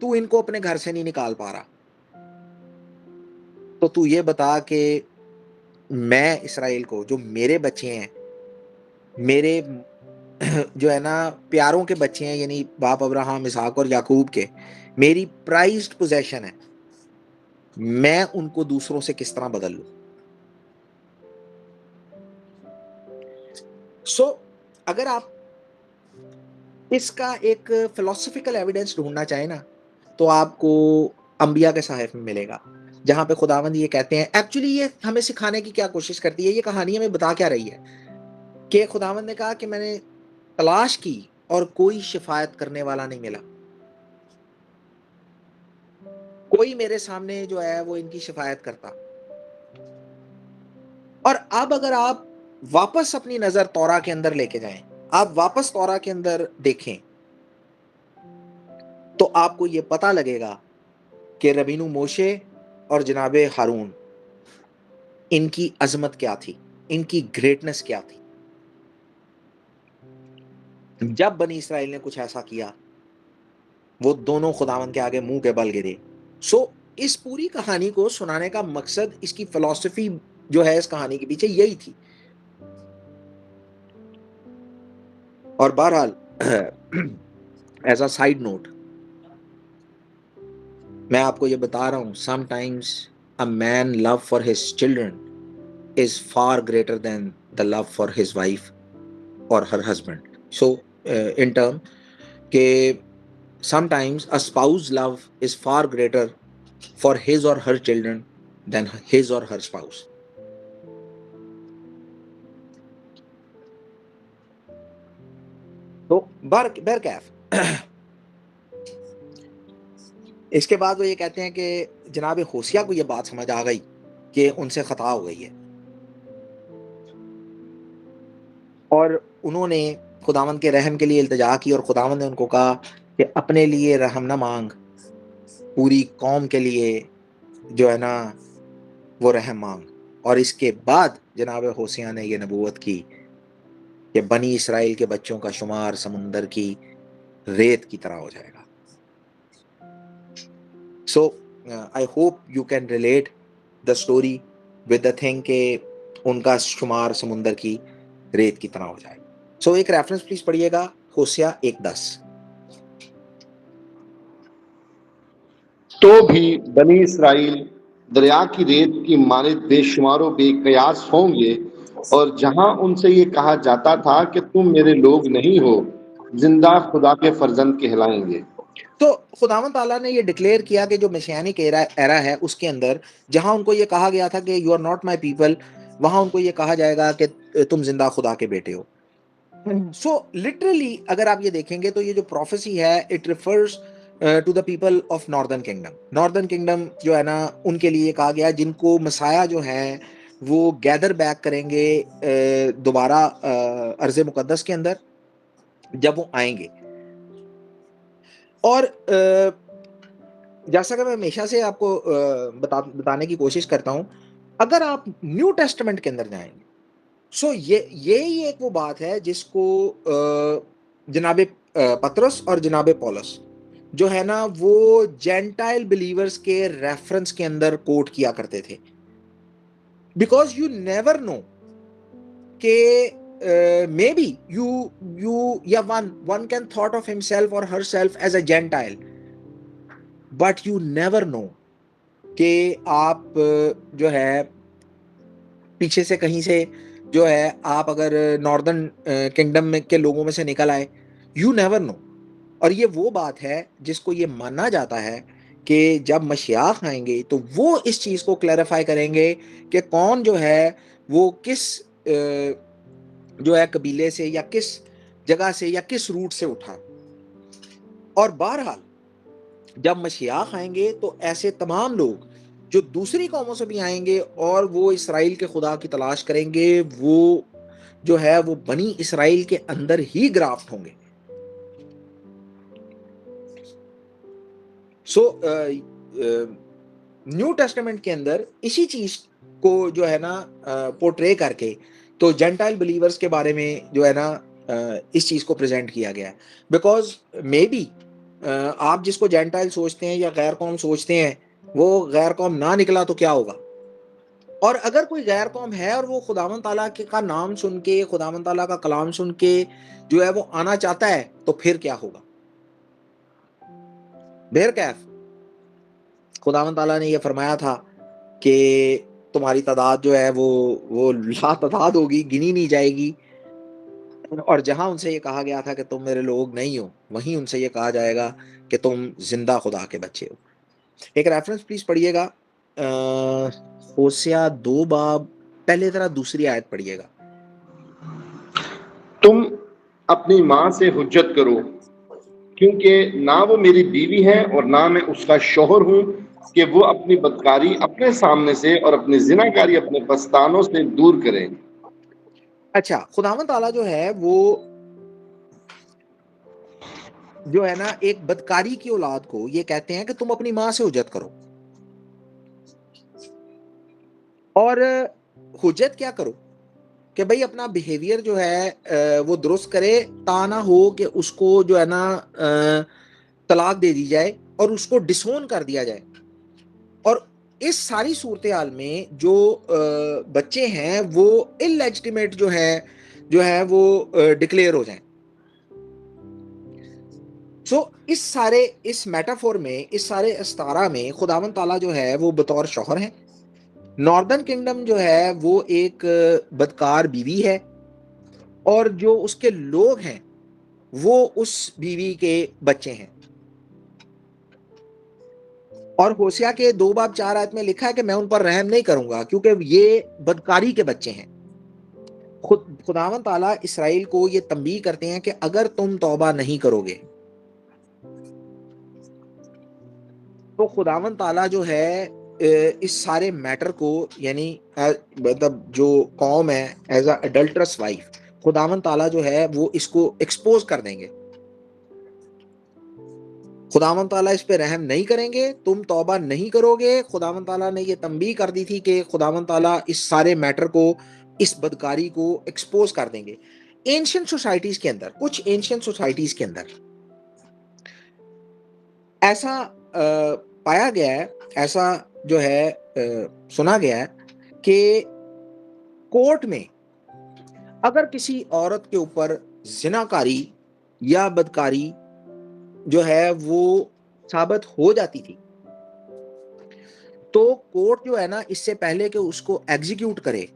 Speaker 2: तू इनको अपने घर से नहीं निकाल पा रहा। तो तू ये बता कि मैं इसराइल को, जो मेरे बच्चे हैं, मेरे जो है ना प्यारों के बच्चे हैं, यानी बाप अब्राहम, इसहाक और याकूब के, मेरी प्राइज्ड पोजेशन है, मैं उनको दूसरों से किस तरह बदल लूं। सो अगर आप इसका एक फिलोसफिकल एविडेंस ढूंढना चाहें ना, तो आपको अंबिया के साहिब में मिलेगा, जहां पे खुदावंद ये कहते हैं, एक्चुअली ये हमें सिखाने की क्या कोशिश करती है, ये कहानी हमें बता क्या रही है कि खुदावंद ने कहा कि मैंने तलाश की और कोई शिफायत करने वाला नहीं मिला, कोई मेरे सामने जो है वो इनकी शिफायत करता। और अब अगर आप वापस अपनी नजर तौरा के अंदर लेके जाएं, आप वापस तौरा के अंदर देखें, तो आपको ये पता लगेगा कि रबीनु मोशे और जनाबे हारून, इनकी अजमत क्या थी, इनकी ग्रेटनेस क्या थी। जब बनी इसराइल ने कुछ ऐसा किया, वो दोनों खुदावन के आगे मुंह के बल गिरे। सो इस पूरी कहानी को सुनाने का मकसद, इसकी फिलॉसफी जो है इस कहानी के पीछे यही थी। और बहरहाल एज अ साइड नोट मैं आपको ये बता रहा हूं, sometimes a man love for his children is far greater than the love for his wife और her husband. So in term के sometimes a spouse love is far greater for his or her children than his or her spouse. तो बहरकैफ इसके बाद वो ये कहते हैं कि जनाब होशिया को ये बात समझ आ गई कि उनसे खता हो गई है, और उन्होंने खुदावंद के रहम के लिए इल्तिजा की, और खुदावंद ने उनको कहा कि अपने लिए रहम ना मांग, पूरी कौम के लिए जो है ना वो रहम मांग। और इसके बाद जनाब होशिया ने ये नबूवत की कि बनी इसराइल के बच्चों का शुमार समुंदर की रेत की तरह हो जाएगा। So I hope you can relate the story with the thing के उनका शुमार समुंदर की रेत की तरह हो जाएगा। सो एक रेफरेंस प्लीज पढ़िएगा, होशिया 1:10।
Speaker 3: तो भी बनी इसराइल दरिया की रेत की मानित बेशुमारों बेकयास होंगे, और जहां उनसे ये कहा जाता था कि तुम मेरे लोग नहीं हो, जिंदा खुदा के फर्जंद कहलाएंगे।
Speaker 2: तो खुदावंद ताला ने ये डिक्लेयर किया कि जो मैसियानिक एरा है उसके अंदर जहां उनको ये कहा गया था कि you are not my people, वहां उनको ये कहा जाएगा कि तुम जिंदा खुदा के बेटे हो। सो लिटरली अगर आप ये देखेंगे तो ये जो प्रोफेसी है it refers to the people of northern kingdom. Northern kingdom जो है ना उनके लिए कहा गया, जिनको मसाया जो है वो गैदर बैक करेंगे दोबारा अर्ज़ मुकद्दस के अंदर जब वो आएंगे। और जैसा कि मैं हमेशा से आपको बताने की कोशिश करता हूं, अगर आप न्यू टेस्टामेंट के अंदर जाएंगे, सो ये ही एक वो बात है जिसको जनाबे पतरस और जनाबे पौलस जो है ना वो जेंटाइल बिलीवर्स के रेफरेंस के अंदर कोट किया करते थे, बिकॉज यू नेवर नो के मे बी you या one can thought of himself or herself as a Gentile, but you never know कि आप जो है पीछे से कहीं से जो है आप अगर नॉर्दर्न किंगडम में के लोगों में से निकल आए, यू नेवर नो। और ये वो बात है जिसको ये माना जाता है कि जब मशियाख आएंगे तो वो इस चीज को क्लैरिफाई करेंगे कि कौन जो है वो किस जो है कबीले से या किस जगह से या किस रूट से उठा। और बहरहाल जब मशियाख आएंगे तो ऐसे तमाम लोग जो दूसरी कौमों से भी आएंगे और वो इसराइल के खुदा की तलाश करेंगे, वो जो है वो बनी इसराइल के अंदर ही ग्राफ्ट होंगे। सो न्यू टेस्टामेंट के अंदर इसी चीज को जो है ना पोर्ट्रे करके तो जेंटाइल बिलीवर्स के बारे में जो है ना इस चीज को प्रेजेंट किया गया है। बिकॉज मे बी आप जिसको जेंटाइल सोचते हैं या गैर कौम सोचते हैं, वो गैर कौम ना निकला तो क्या होगा। और अगर कोई गैर कौम है और वो खुदावंद ताला के का नाम सुन के, खुदावंद ताला का कलाम सुन के जो है वो आना चाहता है, तो फिर क्या होगा। बेरकैफ खुदावंद ताला ने ये फरमाया था कि तुम्हारी तादाद जो है वो लातादाद होगी, गिनी नहीं जाएगी। और जहां उनसे ये कहा गया था कि तुम मेरे लोग नहीं हो, वहीं उनसे ये कहा जाएगा कि तुम जिंदा खुदा के बच्चे हो। एक रेफरेंस प्लीज पढ़िएगा, होशिया 2 बाब पहले तरह दूसरी आयत पढ़िएगा।
Speaker 3: तुम अपनी माँ से हुज्जत करो, क्योंकि ना वो मेरी बीवी है और ना मैं उसका शौहर हूँ, कि वो अपनी बदकारी अपने सामने से और अपनी जिनाकारी अपने पस्तानों से दूर करें।
Speaker 2: अच्छा, खुदावंद ताला जो है वो जो है ना एक बदकारी की औलाद को ये कहते हैं कि तुम अपनी माँ से हुज्जत करो, और हुज्जत क्या करो कि भाई अपना बिहेवियर जो है वो दुरुस्त करे, ता ना हो कि उसको जो है ना तलाक दे दी जाए और उसको डिसोन कर दिया जाए। और इस सारी सूरत हाल में जो बच्चे हैं वो इलेजिटिमेट जो है वो डिक्लेयर हो जाएं। इस मेटाफोर में, इस सारे इस्तारा में खुदावंद ताला जो है वो बतौर शौहर है, नॉर्दर्न किंगडम जो है वो एक बदकार बीवी है, और जो उसके लोग हैं वो उस बीवी के बच्चे हैं। और होशिया के 2 बाब 4 आयत में लिखा है कि मैं उन पर रहम नहीं करूंगा क्योंकि ये बदकारी के बच्चे हैं। खुदावंद ताला इसराइल को ये तंबीह करते हैं कि अगर तुम तौबा नहीं करोगे तो खुदावंद ताला जो है इस सारे मैटर को, यानी मतलब जो कौम है एज अ अडल्टरस वाइफ, खुदावंद ताला जो है वो इसको एक्सपोज कर देंगे। खुदावंद ताला इस पे रहम नहीं करेंगे, तुम तौबा नहीं करोगे। खुदावंद ताला ने ये तंबीह कर दी थी कि खुदावंद ताला इस सारे मैटर को, इस बदकारी को एक्सपोज कर देंगे। एंशियंट सोसाइटीज के अंदर, कुछ एंशियंट सोसाइटीज के अंदर ऐसा पाया गया है, ऐसा जो है सुना गया है कि कोर्ट में अगर किसी औरत के ऊपर जिनाकारी या बदकारी जो है वो साबित हो जाती थी तो कोर्ट जो है ना इससे पहले कि उसको एग्जीक्यूट करे,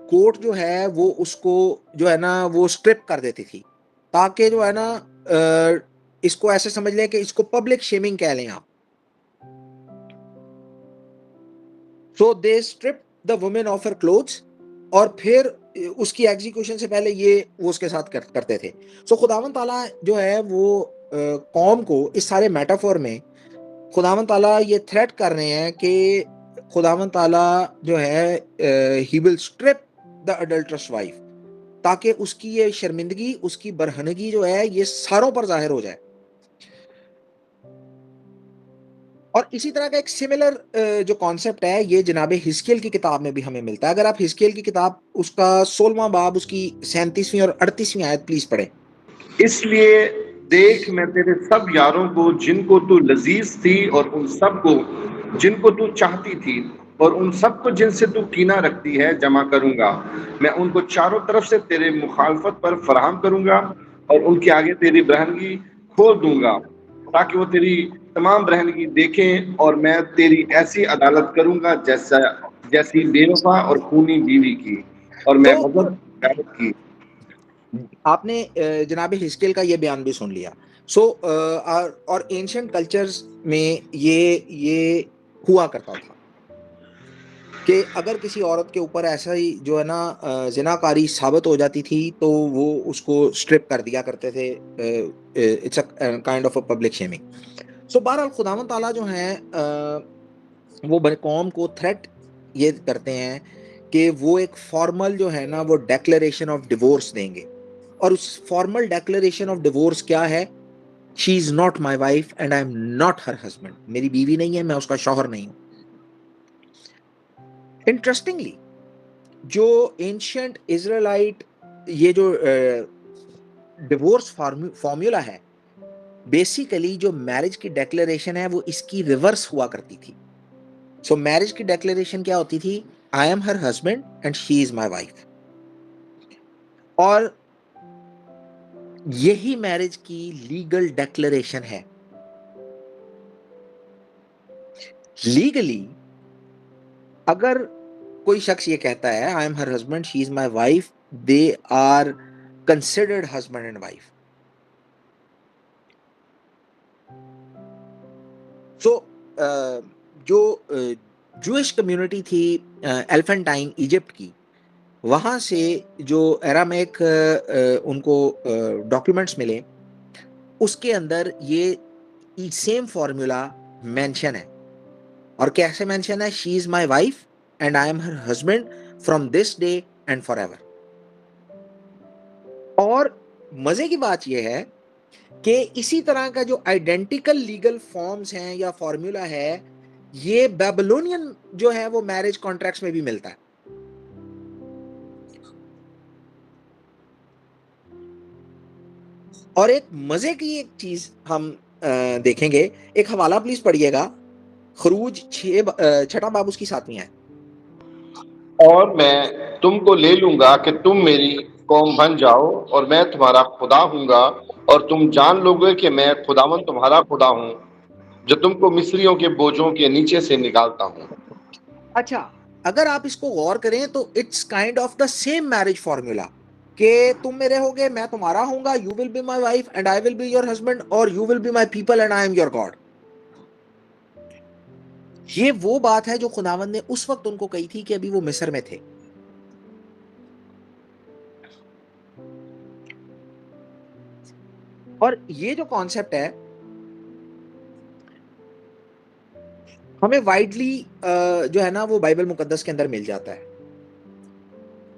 Speaker 2: कोर्ट जो है वो उसको जो है ना वो स्ट्रिप कर देती थी, ताकि जो है ना इसको ऐसे समझ लें कि इसको पब्लिक शेमिंग कह लें आप। So they strip the women of her clothes, और फिर उसकी एग्जीक्यूशन से पहले ये वो उसके साथ करते थे। सो खुदावंद ताला जो है वो कौम को इस सारे मेटाफोर में खुदावंद ताला ये थ्रेट कर रहे हैं कि खुदावंद ताला जो है he will strip the adulterous wife, ताकि उसकी ये शर्मिंदगी, उसकी बरहनगी जो है ये सारों पर जाहिर हो जाए। और इसी तरह का एक सिमिलर जो कॉन्सेप्ट है ये जनाब हिस्कियल की किताब में भी हमें मिलता है। अगर आप हिस्कियल की किताब उसका 16वां बाब उसकी 37वीं और 38वीं आयत प्लीज पढ़ें।
Speaker 3: इसलिए देख, मैं तेरे सब यारों को जिनको तू लजीज थी और उन सब को जिनको तू चाहती थी और उन सब को जिनसे तू कीना रखती है जमा करूंगा। मैं उनको चारों तरफ से तेरे मुखालफत पर फराहम करूंगा और उनके आगे तेरी बरहनगी खोल दूंगा, ताकि वो तेरी तमाम बरहनगी देखें, और मैं तेरी ऐसी अदालत करूंगा जैसी बेवफा और खूनी बीवी की, और मैं
Speaker 2: तो
Speaker 3: गजब की।
Speaker 2: आपने जनाब हिस्कियल का ये बयान भी सुन लिया। और एंशिएंट कल्चर्स में ये हुआ करता था कि अगर किसी औरत के ऊपर ऐसा ही जो है ना जिनाकारी साबित हो जाती थी तो वो उसको स्ट्रिप कर दिया करते थे। It's a kind of a public shaming. So बहरहाल खुदावंद ताला जो है वो कौम को थ्रेट ये करते हैं कि वो एक फॉर्मल जो है ना वो डेक्लेरेशन ऑफ डिवोर्स देंगे। और उस फॉर्मल डेक्लेरेशन ऑफ डिवोर्स क्या है? She is not my wife and I am not her husband. मेरी बीवी नहीं है, मैं उसका शौहर नहीं हूं। इंटरेस्टिंगली जो एंशियंट इजराइलाइट ये जो डिवोर्स फॉर्मूला है, बेसिकली जो मैरिज की डेक्लेरेशन है वो इसकी रिवर्स हुआ करती थी। सो मैरिज की डेक्लेरेशन क्या होती थी? आई am her husband and she is my wife. और यही मैरिज की लीगल डेक्लेरेशन है। लीगली अगर कोई शख्स ये कहता है I am her husband, she is my wife, they are considered husband and wife. So जो जूइश कम्युनिटी थी एल्फेंटाइन इजिप्ट की, वहां से जो एरामिक उनको डॉक्यूमेंट्स मिले उसके अंदर ये सेम फॉर्मूला मेंशन है। और कैसे मेंशन है, she is my wife and I am her husband from this day and for ever. और मजे की बात यह है कि इसी तरह का जो आइडेंटिकल लीगल फॉर्म्स हैं या फॉर्मूला है, ये बेबीलोनियन जो है वो मैरिज कॉन्ट्रैक्ट्स में भी मिलता है। और एक मजे की एक चीज हम देखेंगे, एक हवाला प्लीज पढ़िएगा, खरूज 6 बाब उसकी 7वीं है।
Speaker 3: और मैं तुमको ले लूंगा कि तुम मेरी कौम बन जाओ और मैं तुम्हारा खुदा हूंगा, और तुम जान लोगे कि मैं खुदावन तुम्हारा खुदा हूँ जो तुमको मिस्रियों के बोझों के नीचे से निकालता हूँ।
Speaker 2: अच्छा, अगर आप इसको गौर करें तो it's kind of the same marriage formula कि तुम मेरे होगे, मैं तुम्हारा होऊंगा, you will be my wife and I will be your husband, और you will be my people and I am your God. ये वो बात है जो खुदावंद ने उस वक्त उनको कही थी कि अभी वो मिस्र में थे। और ये जो कॉन्सेप्ट है हमें वाइडली जो है ना वो बाइबल मुकद्दस के अंदर मिल जाता है।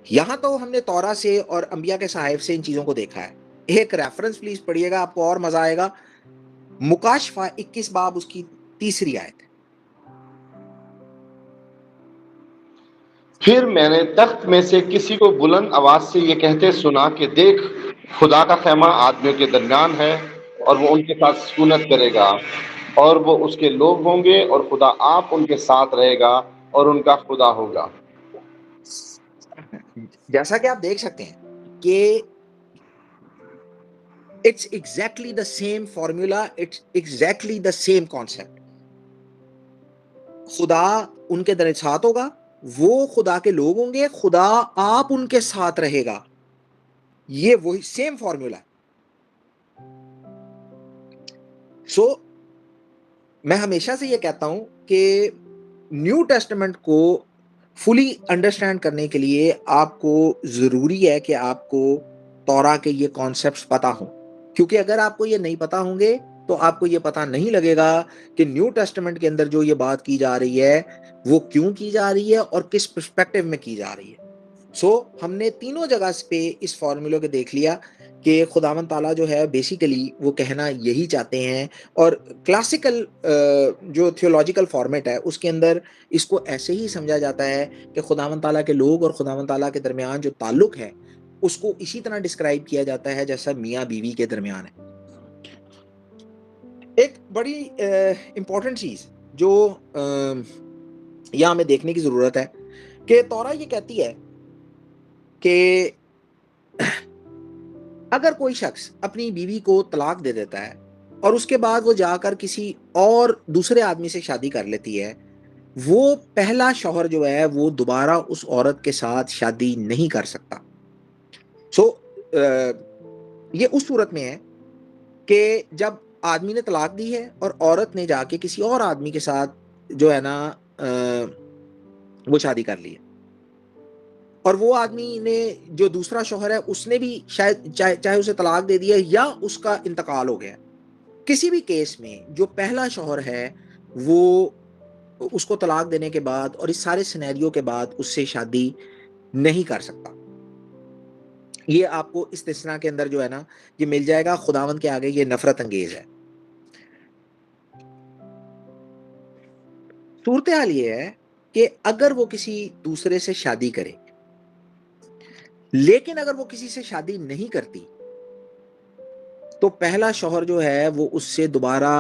Speaker 2: यहां तो हमने तौरा से और अंबिया के साहिब से इन चीजों को देखा है। एक रेफरेंस प्लीज पढ़िएगा, आपको और मजा आएगा। मुकाशफा 21 बाब उसकी 3री आयत।
Speaker 3: फिर मैंने तख्त में से किसी को बुलंद आवाज से ये कहते सुना कि देख, खुदा का खैमा आदमियों के दरमियान है, और वो उनके साथ सुकूनत करेगा, और वो उसके लोग होंगे, और खुदा आप उनके साथ रहेगा और उनका खुदा होगा।
Speaker 2: जैसा कि आप देख सकते हैं कि it's exactly the same formula, it's exactly the same concept. खुदा उनके साथ होगा, वो खुदा के लोग होंगे, खुदा आप उनके साथ रहेगा। ये वही सेम फॉर्मूला। सो मैं हमेशा से ये कहता हूं कि न्यू टेस्टामेंट को फुली अंडरस्टैंड करने के लिए आपको जरूरी है कि आपको तौरा के ये कॉन्सेप्ट्स पता हो, क्योंकि अगर आपको ये नहीं पता होंगे तो आपको ये पता नहीं लगेगा कि न्यू टेस्टामेंट के अंदर जो ये बात की जा रही है वो क्यों की जा रही है और किस पर्सपेक्टिव में की जा रही है। सो हमने तीनों जगह पे इस फॉर्मूले को देख लिया कि खुदावंद ताला जो है बेसिकली वो कहना यही चाहते हैं। और क्लासिकल जो थियोलॉजिकल फॉर्मेट है उसके अंदर इसको ऐसे ही समझा जाता है कि खुदावंद ताला के लोग और खुदावंद ताला के दरमियान जो ताल्लुक है उसको इसी तरह डिस्क्राइब किया जाता है जैसा मियाँ बीवी के दरमियान है। एक बड़ी इंपॉर्टेंट चीज जो यहाँ हमें देखने की जरूरत है कि तौरा ये कहती है कि अगर कोई शख्स अपनी बीवी को तलाक दे देता है और उसके बाद वो जाकर किसी और दूसरे आदमी से शादी कर लेती है, वो पहला शौहर जो है वो दोबारा उस औरत के साथ शादी नहीं कर सकता। सो ये उस सूरत में है कि जब आदमी ने तलाक दी है और औरत ने जाके किसी और आदमी के साथ जो है ना वो शादी कर ली है, और वो आदमी ने जो दूसरा शौहर है उसने भी शायद चाहे उसे तलाक दे दिया या उसका इंतकाल हो गया, किसी भी केस में जो पहला शौहर है वो उसको तलाक देने के बाद और इस सारे सिनेरियो के बाद उससे शादी नहीं कर सकता। ये आपको इस्तिस्ना के अंदर जो है ना ये मिल जाएगा। खुदावंद के आगे ये नफरत अंगेज है। सूरत हाल ये है कि अगर वो किसी दूसरे से शादी करे, लेकिन अगर वो किसी से शादी नहीं करती तो पहला शौहर जो है वो उससे दोबारा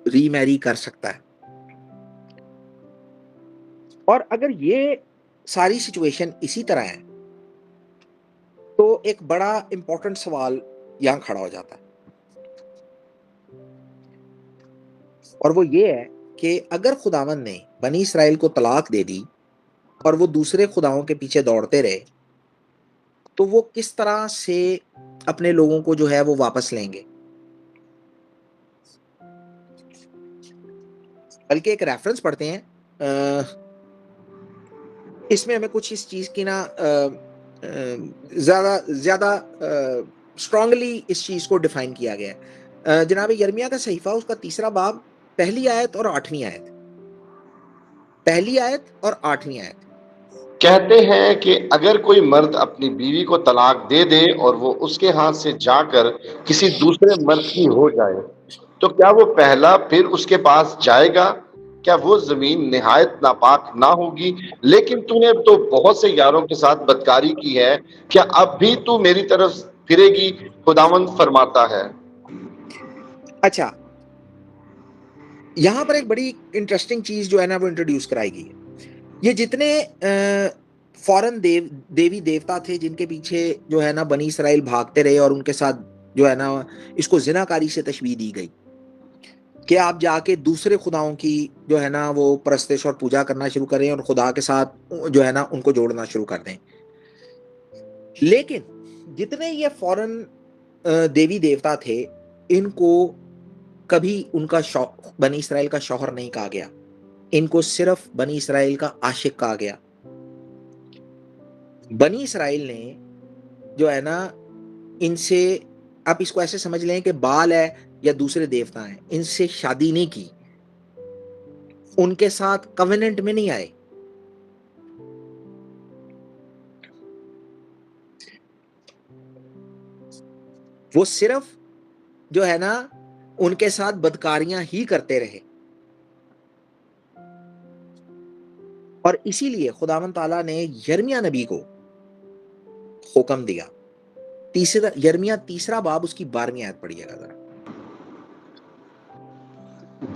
Speaker 2: रीमैरी कर सकता है। और अगर ये सारी सिचुएशन इसी तरह है तो एक बड़ा इंपॉर्टेंट सवाल यहां खड़ा हो जाता है, और वो ये है कि अगर खुदावंद ने बनी इसराइल को तलाक दे दी और वो दूसरे खुदाओं के पीछे दौड़ते रहे तो वो किस तरह से अपने लोगों को जो है वो वापस लेंगे। बल्कि एक रेफरेंस पढ़ते हैं, इसमें हमें कुछ इस चीज की ना ज्यादा स्ट्रांगली इस चीज को डिफाइन किया गया है। जनाब यिर्मयाह का सहीफा उसका 3रा बाब 1 आयत और 8वीं आयत। पहली आयत और 8वीं आयत।
Speaker 3: कहते हैं कि अगर कोई मर्द अपनी बीवी को तलाक दे दे और वो उसके हाथ से जाकर किसी दूसरे मर्द की हो जाए, तो क्या वो पहला फिर उसके पास जाएगा? क्या वो जमीन निहायत नापाक ना होगी? लेकिन तूने तो बहुत से यारों के साथ बदकारी की है, क्या अब भी तू मेरी तरफ फिरेगी? खुदावंद फरमाता है।
Speaker 2: अच्छा, यहां पर एक बड़ी इंटरेस्टिंग चीज जो है ना वो इंट्रोड्यूस कराई गई है। ये जितने फॉरेन देवी देवता थे जिनके पीछे जो है ना बनी इसराइल भागते रहे और उनके साथ जो है ना इसको जिनाकारी से तशबीह दी गई कि आप जाके दूसरे खुदाओं की जो है ना वो परस्तिश और पूजा करना शुरू करें और खुदा के साथ जो है ना उनको जोड़ना शुरू कर दें। लेकिन जितने ये फॉरेन देवी देवता थे, इनको कभी उनका बनी इसराइल का शौहर नहीं कहा गया, इनको सिर्फ बनी इसराइल का आशिक कहा गया। बनी इसराइल ने जो है ना इनसे, आप इसको ऐसे समझ लें कि बाल है या दूसरे देवता हैं, इनसे शादी नहीं की, उनके साथ कवेनेंट में नहीं आए। वो सिर्फ जो है ना उनके साथ बदकारियां ही करते रहे। और इसीलिए खुदावंद ताला ने यिर्मयाह नबी को हुक्म दिया। यिर्मयाह 3 बाब उसकी 12वीं आयत पढ़िएगा जरा।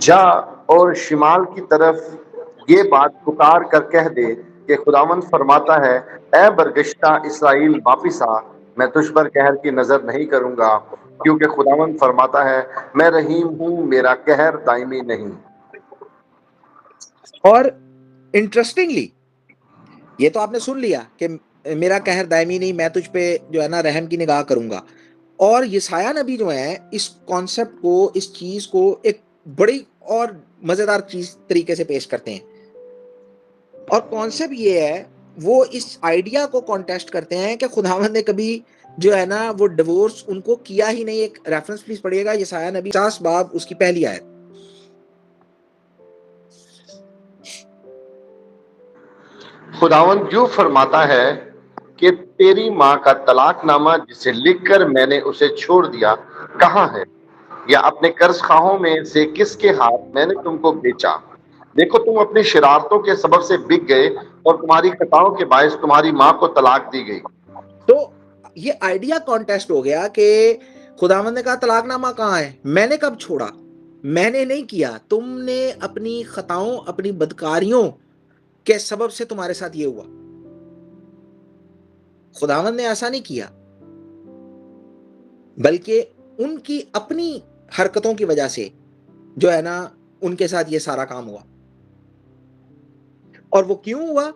Speaker 3: जा और शिमाल की तरफ ये बात पुकार कर कह दे कि खुदावंद फरमाता है, ए बरगश्ता इसराइल वापिस आ, मैं तुझ पर कहर की नजर नहीं करूंगा, क्योंकि खुदावंद फरमाता है, मैं रहीम हूं, मेरा कहर दायमी नहीं।
Speaker 2: और इंटरेस्टिंगली, ये तो आपने सुन लिया कि मेरा कहर दायमी नहीं, मैं तुझ पे जो है ना रहम की निगाह करूंगा। और यसाया नबी जो है इस कॉन्सेप्ट को, इस चीज को एक बड़ी और मजेदार चीज तरीके से पेश करते हैं। और कॉन्सेप्ट ये है, वो इस आइडिया को कॉन्टेस्ट करते हैं कि खुदावंद ने कभी जो है ना वो डिवोर्स उनको किया ही नहीं। एक रेफरेंस प्लीज पढ़िएगा, यसाया नबी 50 बाब उसकी पहली आयत।
Speaker 3: खुदावंद यूं फरमाता है कि तेरी माँ का तलाकनामा जिसे लिखकर मैंने उसे छोड़ दिया कहाँ है, या अपने कर्ज खाहों में से किसके हाथ मैंने तुमको बेचा? देखो, तुम अपनी शरारतों के सबब से बिक गए और तुम्हारी खताओं के बायस तुम्हारी माँ को तलाक दी गई।
Speaker 2: तो ये आइडिया कॉन्टेस्ट हो गया कि खुदावंद ने कहा तलाकनामा कहाँ है, मैंने कब छोड़ा? मैंने नहीं किया, तुमने अपनी खताओं, अपनी बदकारियों के सबब से तुम्हारे साथ ये हुआ। खुदावंद ने ऐसा नहीं किया, बल्कि उनकी अपनी हरकतों की वजह से जो है ना उनके साथ ये सारा काम हुआ। और वो क्यों हुआ?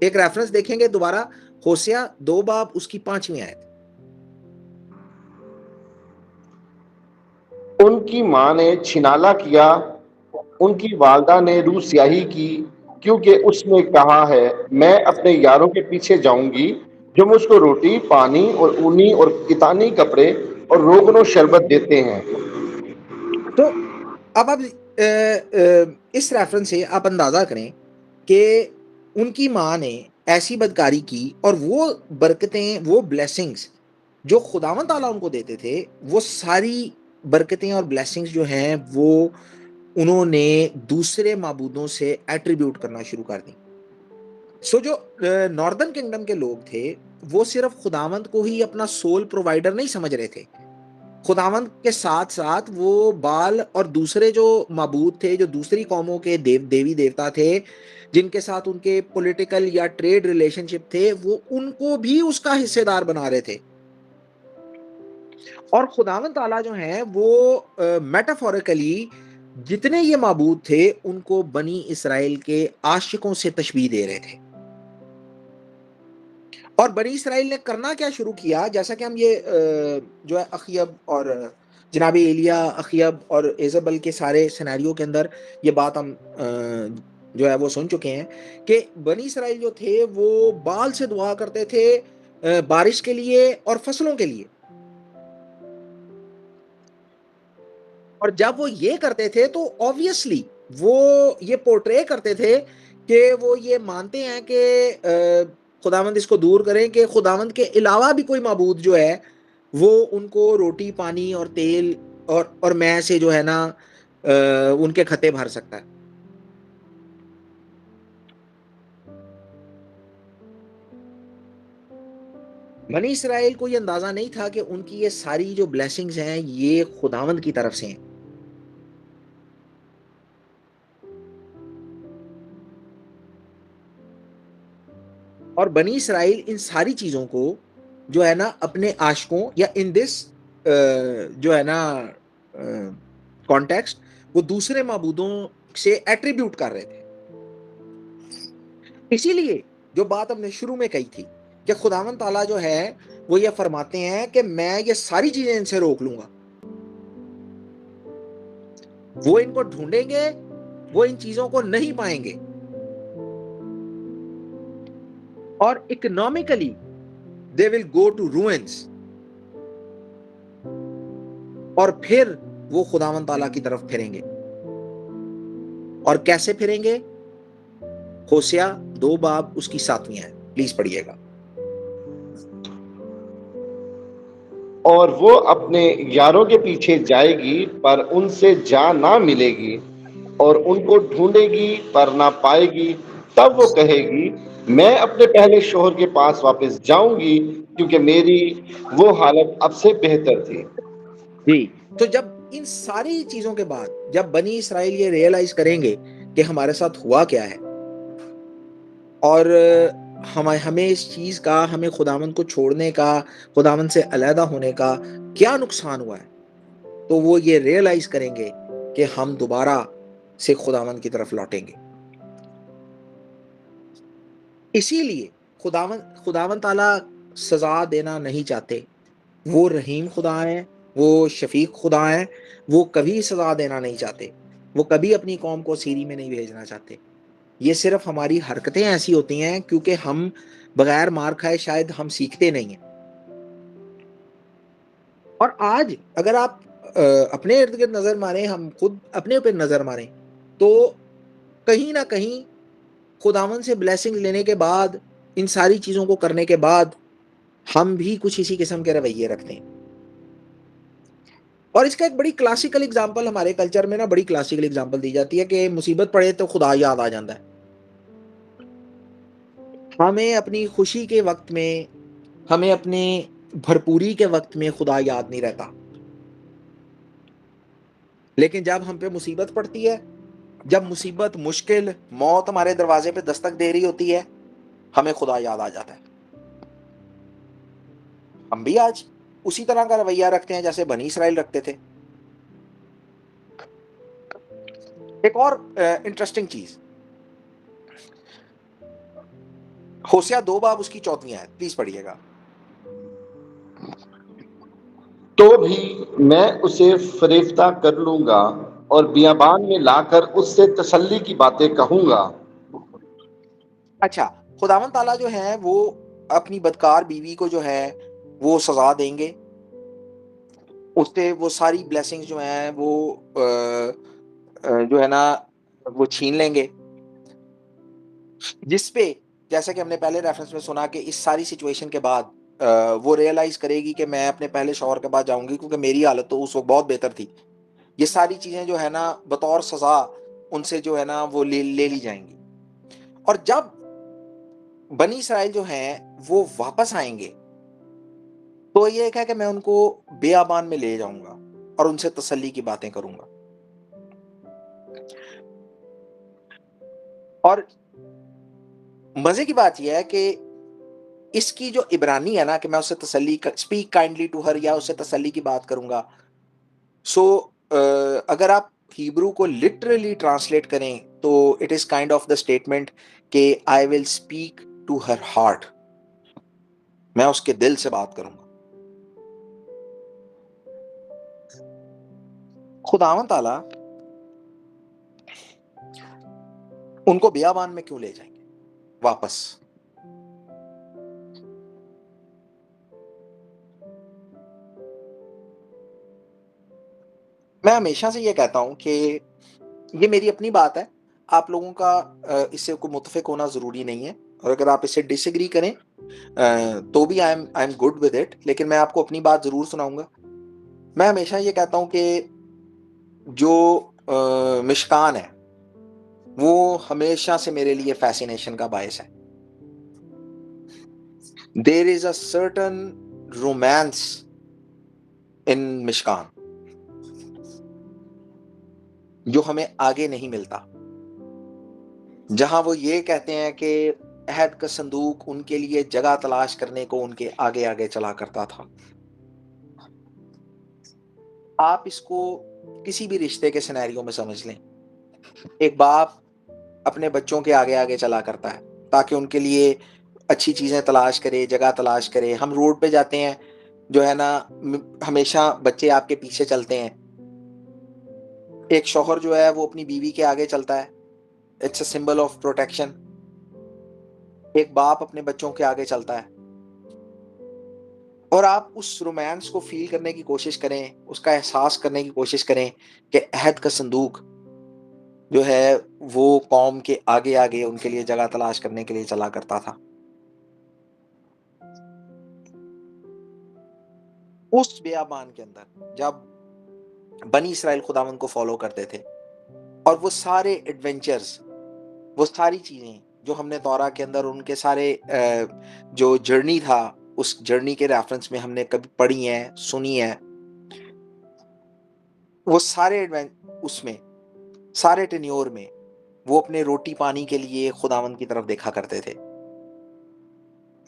Speaker 2: एक रेफरेंस देखेंगे दोबारा, होशिया 2 बाब उसकी 5वीं आयत।
Speaker 3: उनकी माँ ने छिनाला किया, उनकी वालदा ने रूह स्याही की, क्योंकि उसने कहा है, मैं अपने यारों के पीछे जाऊंगी जो मुझको रोटी, पानी और ऊनी और कितानी कपड़े और रोगनो शरबत देते हैं।
Speaker 2: तो अब आप इस रेफरेंस से आप अंदाजा करें कि उनकी माँ ने ऐसी बदकारी की और वो बरकतें, वो ब्लेसिंग्स जो खुदावंद ताला उनको देते थे, वो सारी बरकतें और ब्लेसिंग्स जो हैं वो उन्होंने दूसरे माबूदों से एट्रीब्यूट करना शुरू कर दी। सो जो नॉर्दर्न किंगडम के लोग थे, वो सिर्फ खुदावंद को ही अपना सोल प्रोवाइडर नहीं समझ रहे थे, खुदावंद के साथ साथ वो बाल और दूसरे जो माबूद थे, जो दूसरी कौमों के देवी देवता थे, जिनके साथ उनके पॉलिटिकल या ट्रेड रिलेशनशिप थे, वो उनको भी उसका हिस्सेदार बना रहे थे। और खुदावंद ताला जो है वो मेटाफोरिकली जितने ये माबूद थे उनको बनी इसराइल के आशिकों से तशबीह दे रहे थे। और बनी इसराइल ने करना क्या शुरू किया, जैसा कि हम ये जो है अखियब और जनाब एलिया, अखियब और इज़बल के सारे सिनेरियो के अंदर ये बात हम जो है वो सुन चुके हैं कि बनी इसराइल जो थे वो बाल से दुआ करते थे बारिश के लिए और फसलों के लिए। और जब वो ये करते थे तो ऑब्वियसली वो ये पोर्ट्रे करते थे कि वो ये मानते हैं कि खुदावंद इसको दूर करें, कि खुदावंद के अलावा भी कोई माबूद जो है वो उनको रोटी, पानी और तेल और मैं से जो है ना उनके खत्ते भर सकता है। बनी इसराइल को ये अंदाजा नहीं था कि उनकी ये सारी जो ब्लेसिंग्स हैं ये खुदावंद की तरफ से हैं। और बनी इसराइल इन सारी चीजों को जो है ना अपने आशिकों या इन दिस जो है ना कॉन्टेक्स्ट वो दूसरे माबूदों से एट्रीब्यूट कर रहे थे। इसीलिए जो बात हमने शुरू में कही थी कि खुदावंद ताला जो है वो ये फरमाते हैं कि मैं ये सारी चीजें इनसे रोक लूंगा। वो इनको ढूंढेंगे, वो इन चीजों को नहीं पाएंगे, और economically they will go to ruins, और फिर वो खुदावंद ताला की तरफ फिरेंगे। और कैसे फिरेंगे? होशिया 2 बाब उसकी 7वीं है, प्लीज पढ़िएगा।
Speaker 3: और वो अपने यारों के पीछे जाएगी पर उनसे जा ना मिलेगी, और उनको ढूंढेगी पर ना पाएगी। तब वो कहेगी, मैं अपने पहले शोहर के पास वापस जाऊंगी, क्योंकि मेरी वो हालत अब से बेहतर थी।
Speaker 2: जी, तो जब इन सारी चीजों के बाद जब बनी इसराइल ये रियलाइज करेंगे कि हमारे साथ हुआ क्या है और हमें इस चीज का, हमें खुदावंद को छोड़ने का, खुदावंद से अलहदा होने का क्या नुकसान हुआ है, तो वो ये रियलाइज करेंगे कि हम दोबारा से खुदावंद की तरफ लौटेंगे। इसीलिए खुदावंद ताला सजा देना नहीं चाहते। वो रहीम खुदा है, वो शफीक खुदा है, वो कभी सजा देना नहीं चाहते, वो कभी अपनी कौम को सीरी में नहीं भेजना चाहते। ये सिर्फ हमारी हरकतें ऐसी होती हैं क्योंकि हम बगैर मार खाए शायद हम सीखते नहीं हैं। और आज अगर आप अपने इर्द गिर्द नजर मारें, हम खुद अपने ऊपर नजर मारें, तो कहीं ना कहीं खुदावन से ब्लेसिंग लेने के बाद, इन सारी चीजों को करने के बाद, हम भी कुछ इसी किस्म के रवैये रखते हैं। और इसका एक बड़ी क्लासिकल एग्जांपल हमारे कल्चर में ना, बड़ी क्लासिकल एग्जांपल दी जाती है कि मुसीबत पड़े तो खुदा याद आ जाता है। हमें अपनी खुशी के वक्त में, हमें अपने भरपूरी के वक्त में खुदा याद नहीं रहता, लेकिन जब हम पे मुसीबत पड़ती है, जब मुसीबत, मुश्किल, मौत हमारे दरवाजे पे दस्तक दे रही होती है, हमें खुदा याद आ जाता है। हम भी आज उसी तरह का रवैया रखते हैं जैसे बनी इसराइल रखते थे। एक और इंटरेस्टिंग चीज, होशिया 2 बाब उसकी 4वीं आयत, प्लीज पढ़िएगा।
Speaker 3: तो भी मैं उसे फरेफ्ता कर लूंगा और बियाबान में लाकर उससे तसल्ली की बातें कहूंगा।
Speaker 2: अच्छा, खुदावन ताला जो है वो अपनी बदकार बीवी को जो है वो सजा देंगे, उससे वो सारी ब्लेसिंग्स जो हैं वो जो है ना वो छीन लेंगे, जिसपे जैसा कि हमने पहले रेफरेंस में सुना कि इस सारी सिचुएशन के बाद वो रियलाइज करेगी कि मैं अपने पहले शौहर के पास जाऊंगी क्योंकि मेरी हालत तो उस वक्त बहुत बेहतर थी। ये सारी चीजें जो है ना बतौर सजा उनसे जो है ना वो ले ली जाएंगी। और जब बनी इसराइल जो हैं वो वापस आएंगे, तो ये एक है कि मैं उनको बेआबान में ले जाऊंगा और उनसे तसल्ली की बातें करूंगा। और मजे की बात यह है कि इसकी जो इब्रानी है ना कि मैं उससे तसल्ली, स्पीक काइंडली टू हर, या उससे तसल्ली की बात करूंगा, सो अगर आप हिब्रू को लिटरली ट्रांसलेट करें तो it is kind of the statement कि I will speak to her heart, मैं उसके दिल से बात करूंगा। खुदावन ताला उनको बियाबान में क्यों ले जाएंगे वापस? मैं हमेशा से ये कहता हूं कि ये मेरी अपनी बात है, आप लोगों का इससे कोई मुत्तफ़िक होना ज़रूरी नहीं है, और अगर आप इससे डिसएग्री करें तो भी I am good with it, लेकिन मैं आपको अपनी बात ज़रूर सुनाऊँगा। मैं हमेशा ये कहता हूँ कि जो मिशकान है, वो हमेशा से मेरे लिए फ़ैसिनेशन का बायस है। There is a certain romance in Mishkan, जो हमें आगे नहीं मिलता। जहां वो ये कहते हैं कि अहद का संदूक उनके लिए जगह तलाश करने को उनके आगे आगे चला करता था। आप इसको किसी भी रिश्ते के सिनेरियो में समझ लें। एक बाप अपने बच्चों के आगे आगे चला करता है ताकि उनके लिए अच्छी चीजें तलाश करे, जगह तलाश करे। हम रोड पे जाते हैं, जो है ना, हमेशा बच्चे आपके पीछे चलते हैं। एक शौहर जो है वो अपनी बीवी के आगे चलता है, it's a symbol of protection. एक बाप अपने बच्चों के आगे चलता है। और आप उस रोमांस को फील करने की कोशिश करें, उसका एहसास करने की कोशिश करें कि अहद का संदूक जो है वो कौम के आगे आगे उनके लिए जगह तलाश करने के लिए चला करता था। उस बियाबान के अंदर जब बनी इसराइल खुदावंद को फॉलो करते थे, और वो सारे एडवेंचर्स, वो सारी चीजें जो हमने तौरा के अंदर उनके सारे जो जर्नी था, उस जर्नी के रेफरेंस में हमने कभी पढ़ी है, सुनी है, वो सारे उसमें सारे टेन्योर में वो अपने रोटी पानी के लिए खुदावंद की तरफ देखा करते थे।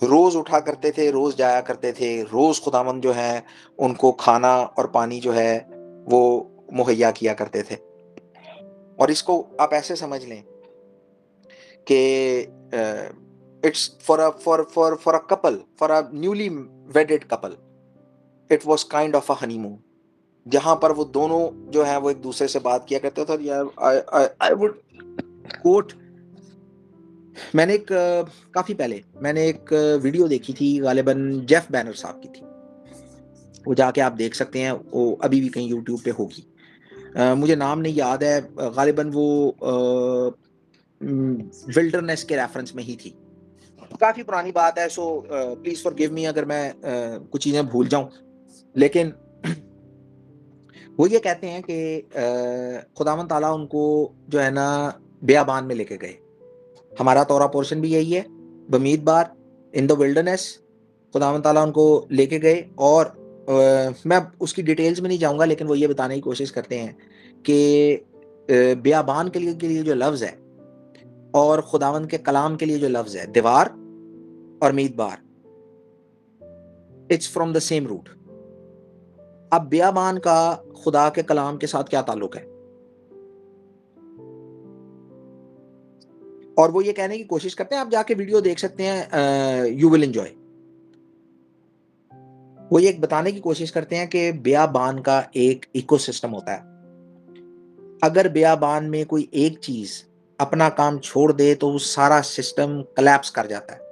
Speaker 2: रोज उठा करते थे, रोज जाया करते थे, रोज खुदावंद जो है उनको खाना और पानी जो है वो मुहैया किया करते थे। और इसको आप ऐसे समझ लें कि it's for a couple, for a newly वेडेड couple, it was kind of a honeymoon, जहां पर वो दोनों जो है वो एक दूसरे से बात किया करते थे। यार आई वुड कोट, मैंने एक काफी पहले मैंने एक वीडियो देखी थी, गालिबन जेफ बैनर साहब की थी। वो जाके आप देख सकते हैं, वो अभी भी कहीं यूट्यूब पे होगी। मुझे नाम नहीं याद है, गालिबन वो विल्डरनेस के रेफरेंस में ही थी। काफी पुरानी बात है, सो प्लीज फॉरगिव मी अगर मैं कुछ चीजें भूल जाऊं। लेकिन वो ये कहते हैं कि खुदावंद ताला उनको जो है ना बियाबान में लेके गए। हमारा तौरा पोर्शन भी यही है, बमीद बार इन द विल्डरनेस खुदावंद ताला उनको लेके गए। और मैं उसकी डिटेल्स में नहीं जाऊंगा, लेकिन वो ये बताने की कोशिश करते हैं कि बियाबान के लिए जो लफ्ज है और खुदावंद के कलाम के लिए जो लफ्ज है, दीवार और मीदबार, it's from the same root. अब बियाबान का खुदा के कलाम के साथ क्या ताल्लुक है? और वो ये कहने की कोशिश करते हैं, आप जाके वीडियो देख सकते हैं, यू विल एंजॉय। वो ये बताने की कोशिश करते हैं कि बियाबान का एक इकोसिस्टम होता है। अगर बियाबान में कोई एक चीज अपना काम छोड़ दे तो वो सारा सिस्टम कोलैप्स कर जाता है।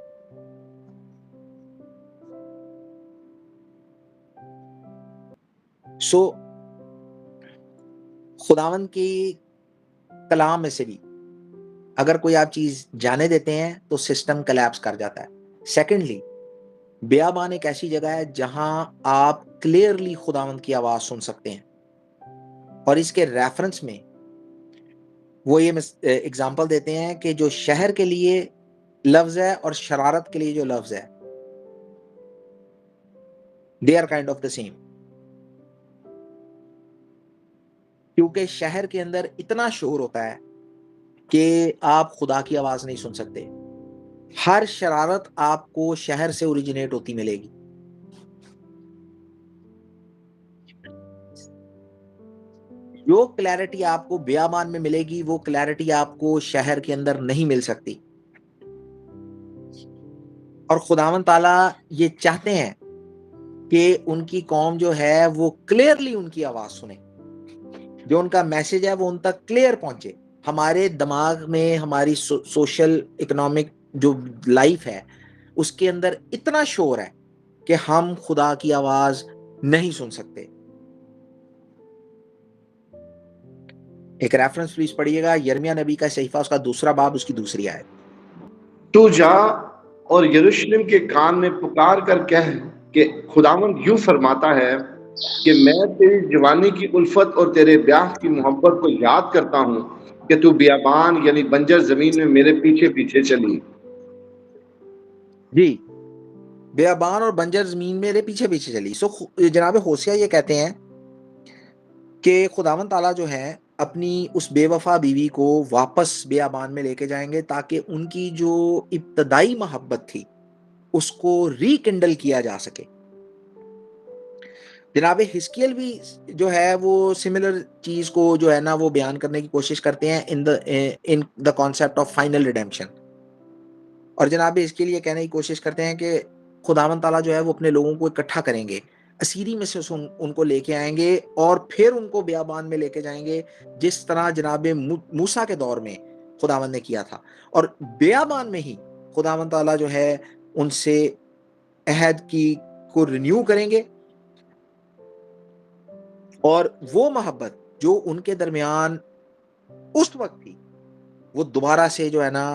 Speaker 2: सो खुदावंद की कलाम में से भी अगर कोई आप चीज जाने देते हैं तो सिस्टम कोलैप्स कर जाता है। सेकेंडली, बियाबान एक ऐसी जगह है जहां आप क्लियरली खुदावंद की आवाज सुन सकते हैं। और इसके रेफरेंस में वो ये एग्जांपल देते हैं कि जो शहर के लिए लफ्ज है और शरारत के लिए जो लफ्ज है, they are kind of the same. क्योंकि शहर के अंदर इतना शोर होता है कि आप खुदा की आवाज नहीं सुन सकते। हर शरारत आपको शहर से ओरिजिनेट होती मिलेगी। जो क्लैरिटी आपको बियाबान में मिलेगी, वो क्लैरिटी आपको शहर के अंदर नहीं मिल सकती। और खुदावंद ताला ये चाहते हैं कि उनकी कौम जो है वो क्लियरली उनकी आवाज सुने, जो उनका मैसेज है वो उन तक क्लियर पहुंचे। हमारे दिमाग में हमारी सोशल इकोनॉमिक जो लाइफ है उसके अंदर इतना शोर है कि हम खुदा की आवाज नहीं सुन सकते। एक रेफरेंस प्लीज पढ़िएगा, यिर्मयाह नबी का सहीफा, उसका 2 बाब, उसकी 2 आयत।
Speaker 3: तू जा और यरूशलेम के कान में पुकार कर कह कि खुदावंद यूं फरमाता है कि मैं तेरी जवानी की उल्फत और तेरे ब्याह की मोहब्बत को याद करता हूं कि तू बियाबान यानी बंजर जमीन में मेरे पीछे पीछे चली।
Speaker 2: जी, बेयाबान और बंजर जमीन मेरे पीछे पीछे चली। सो जनाब होशिया ये कहते हैं कि खुदावंद ताला जो है अपनी उस बेवफा बीवी को वापस बेयाबान में लेके जाएंगे ताकि उनकी जो इब्तदाई मोहब्बत थी उसको रिकिंडल किया जा सके। जनाब हिस्कियल भी जो है वो सिमिलर चीज को जो है ना वो बयान करने की कोशिश करते हैं in the concept of final redemption. और जनाब हिस्कियल ये कहने की कोशिश करते हैं कि खुदावंद ताला जो है वो अपने लोगों को इकट्ठा करेंगे, असीरी में से उनको लेके आएंगे और फिर उनको बियाबान में लेके जाएंगे, जिस तरह जनाब मूसा के दौर में खुदावंद ने किया था। और बियाबान में ही खुदावंद ताला जो है उनसे अहद की को रिन्यू करेंगे और वो मोहब्बत जो उनके दरमियान उस वक्त थी वो दोबारा से जो है ना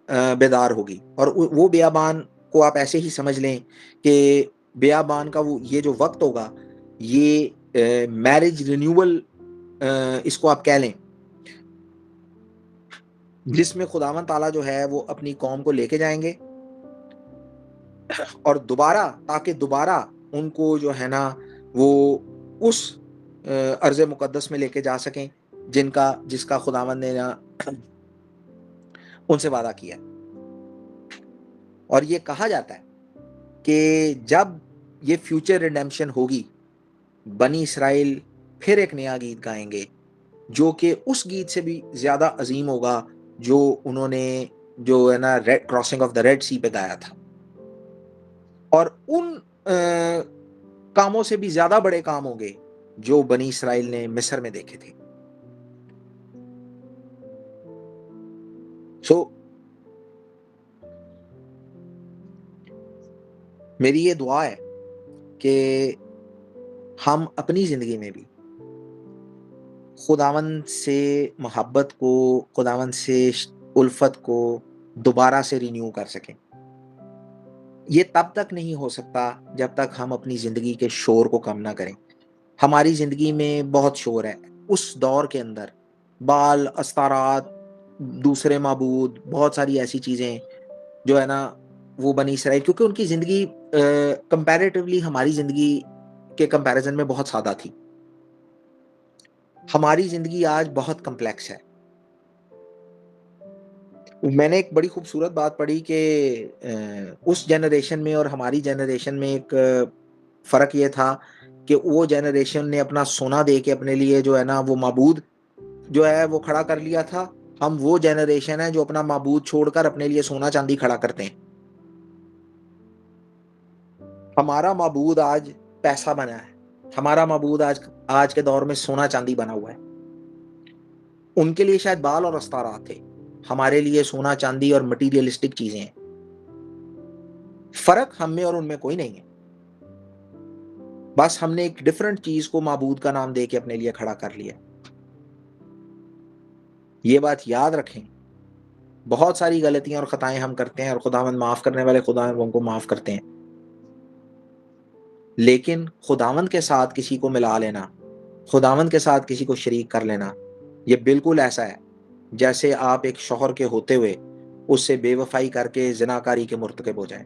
Speaker 2: बेदार होगी। और वो बियाबान को आप ऐसे ही समझ लें कि बियाबान का वो ये जो वक्त होगा ये मैरिज रिन्यूअल इसको आप कह लें, जिसमें खुदावंद ताला जो है वो अपनी कौम को लेके जाएंगे और दोबारा, ताकि दोबारा उनको जो है ना वो उस अर्ज़ मुक़द्दस में लेके जा सकें जिसका खुदावंद ने ना उनसे वादा किया। और ये कहा जाता है कि जब ये फ्यूचर रिडेम्पशन होगी, बनी इसराइल फिर एक नया गीत गाएंगे जो कि उस गीत से भी ज्यादा अजीम होगा जो उन्होंने जो है ना red crossing of the red sea पे गाया था। और उन कामों से भी ज्यादा बड़े काम होंगे जो बनी इसराइल ने मिस्र में देखे थे। सो मेरी ये दुआ है कि हम अपनी जिंदगी में भी खुदावंद से मोहब्बत को, खुदावंद से उल्फत को दोबारा से रिन्यू कर सकें। ये तब तक नहीं हो सकता जब तक हम अपनी जिंदगी के शोर को कम ना करें। हमारी जिंदगी में बहुत शोर है। उस दौर के अंदर बाल, अस्तारात, दूसरे माबूद, बहुत सारी ऐसी चीजें जो है ना वो बनी इसराइल, क्योंकि उनकी जिंदगी कंपैरेटिवली हमारी जिंदगी के कंपैरिजन में बहुत सादा थी। हमारी जिंदगी आज बहुत कम्प्लेक्स है। मैंने एक बड़ी खूबसूरत बात पढ़ी कि उस जनरेशन में और हमारी जनरेशन में एक फ़र्क ये था कि वो जनरेशन ने अपना सोना दे के अपने लिए जो है ना वो माबूद जो है वो खड़ा कर लिया था। हम वो जनरेशन है जो अपना माबूद छोड़कर अपने लिए सोना चांदी खड़ा करते हैं। हमारा माबूद आज पैसा बना है, हमारा माबूद आज के दौर में सोना चांदी बना हुआ है। उनके लिए शायद बाल और अस्तारात थे, हमारे लिए सोना चांदी और मटीरियलिस्टिक चीजें हैं। फर्क हम में और उनमें कोई नहीं है, बस हमने एक डिफरेंट चीज को माबूद का नाम दे के अपने लिए खड़ा कर लिया। ये बात याद रखें। बहुत सारी गलतियां और खताएं हम करते हैं और खुदावंद माफ करने वाले खुदावंद हमको माफ करते हैं, लेकिन खुदावंद के साथ किसी को मिला लेना, खुदावंद के साथ किसी को शरीक कर लेना, ये बिल्कुल ऐसा है जैसे आप एक शौहर के होते हुए उससे बेवफाई करके जिनाकारी के मुर्तकब हो जाएं।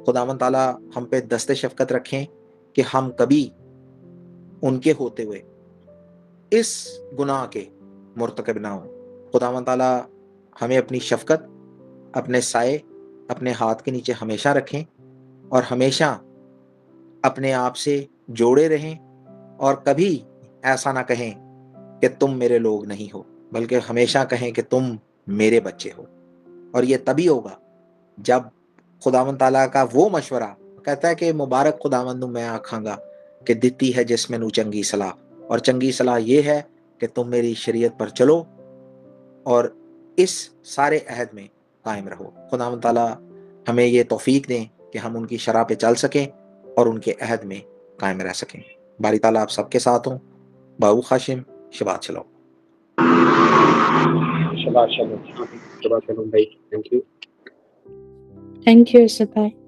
Speaker 2: खुदावंद ताला हम पे दस्ते शफकत रखें कि हम कभी उनके होते हुए इस गुनाह के मुर्तकब ना हो। खुदावंद ताला हमें अपनी शफकत, अपने साए, अपने हाथ के नीचे हमेशा रखें और हमेशा अपने आप से जोड़े रहें और कभी ऐसा ना कहें कि तुम मेरे लोग नहीं हो, बल्कि हमेशा कहें कि तुम मेरे बच्चे हो। और ये तभी होगा जब खुदावंद ताला का वो मशवरा कहता है कि मुबारक खुदावंद मैं आखांगा कि दिती है जिसमें नू चंगी सलाह, और चंगी सलाह ये है कि तुम मेरी शरीयत पर चलो और इस सारे अहद में कायम रहो। खुदावंद ताला हमें ये तौफीक दें कि हम उनकी शरह पे चल सकें और उनके अहद में कायम रह सकें। बारी ताला आप सबके साथ हों। बाबू खाशिम, शबात शलोम।
Speaker 1: शबाश शबाश शबाश भाई, thank you.
Speaker 4: Thank you, Isabel.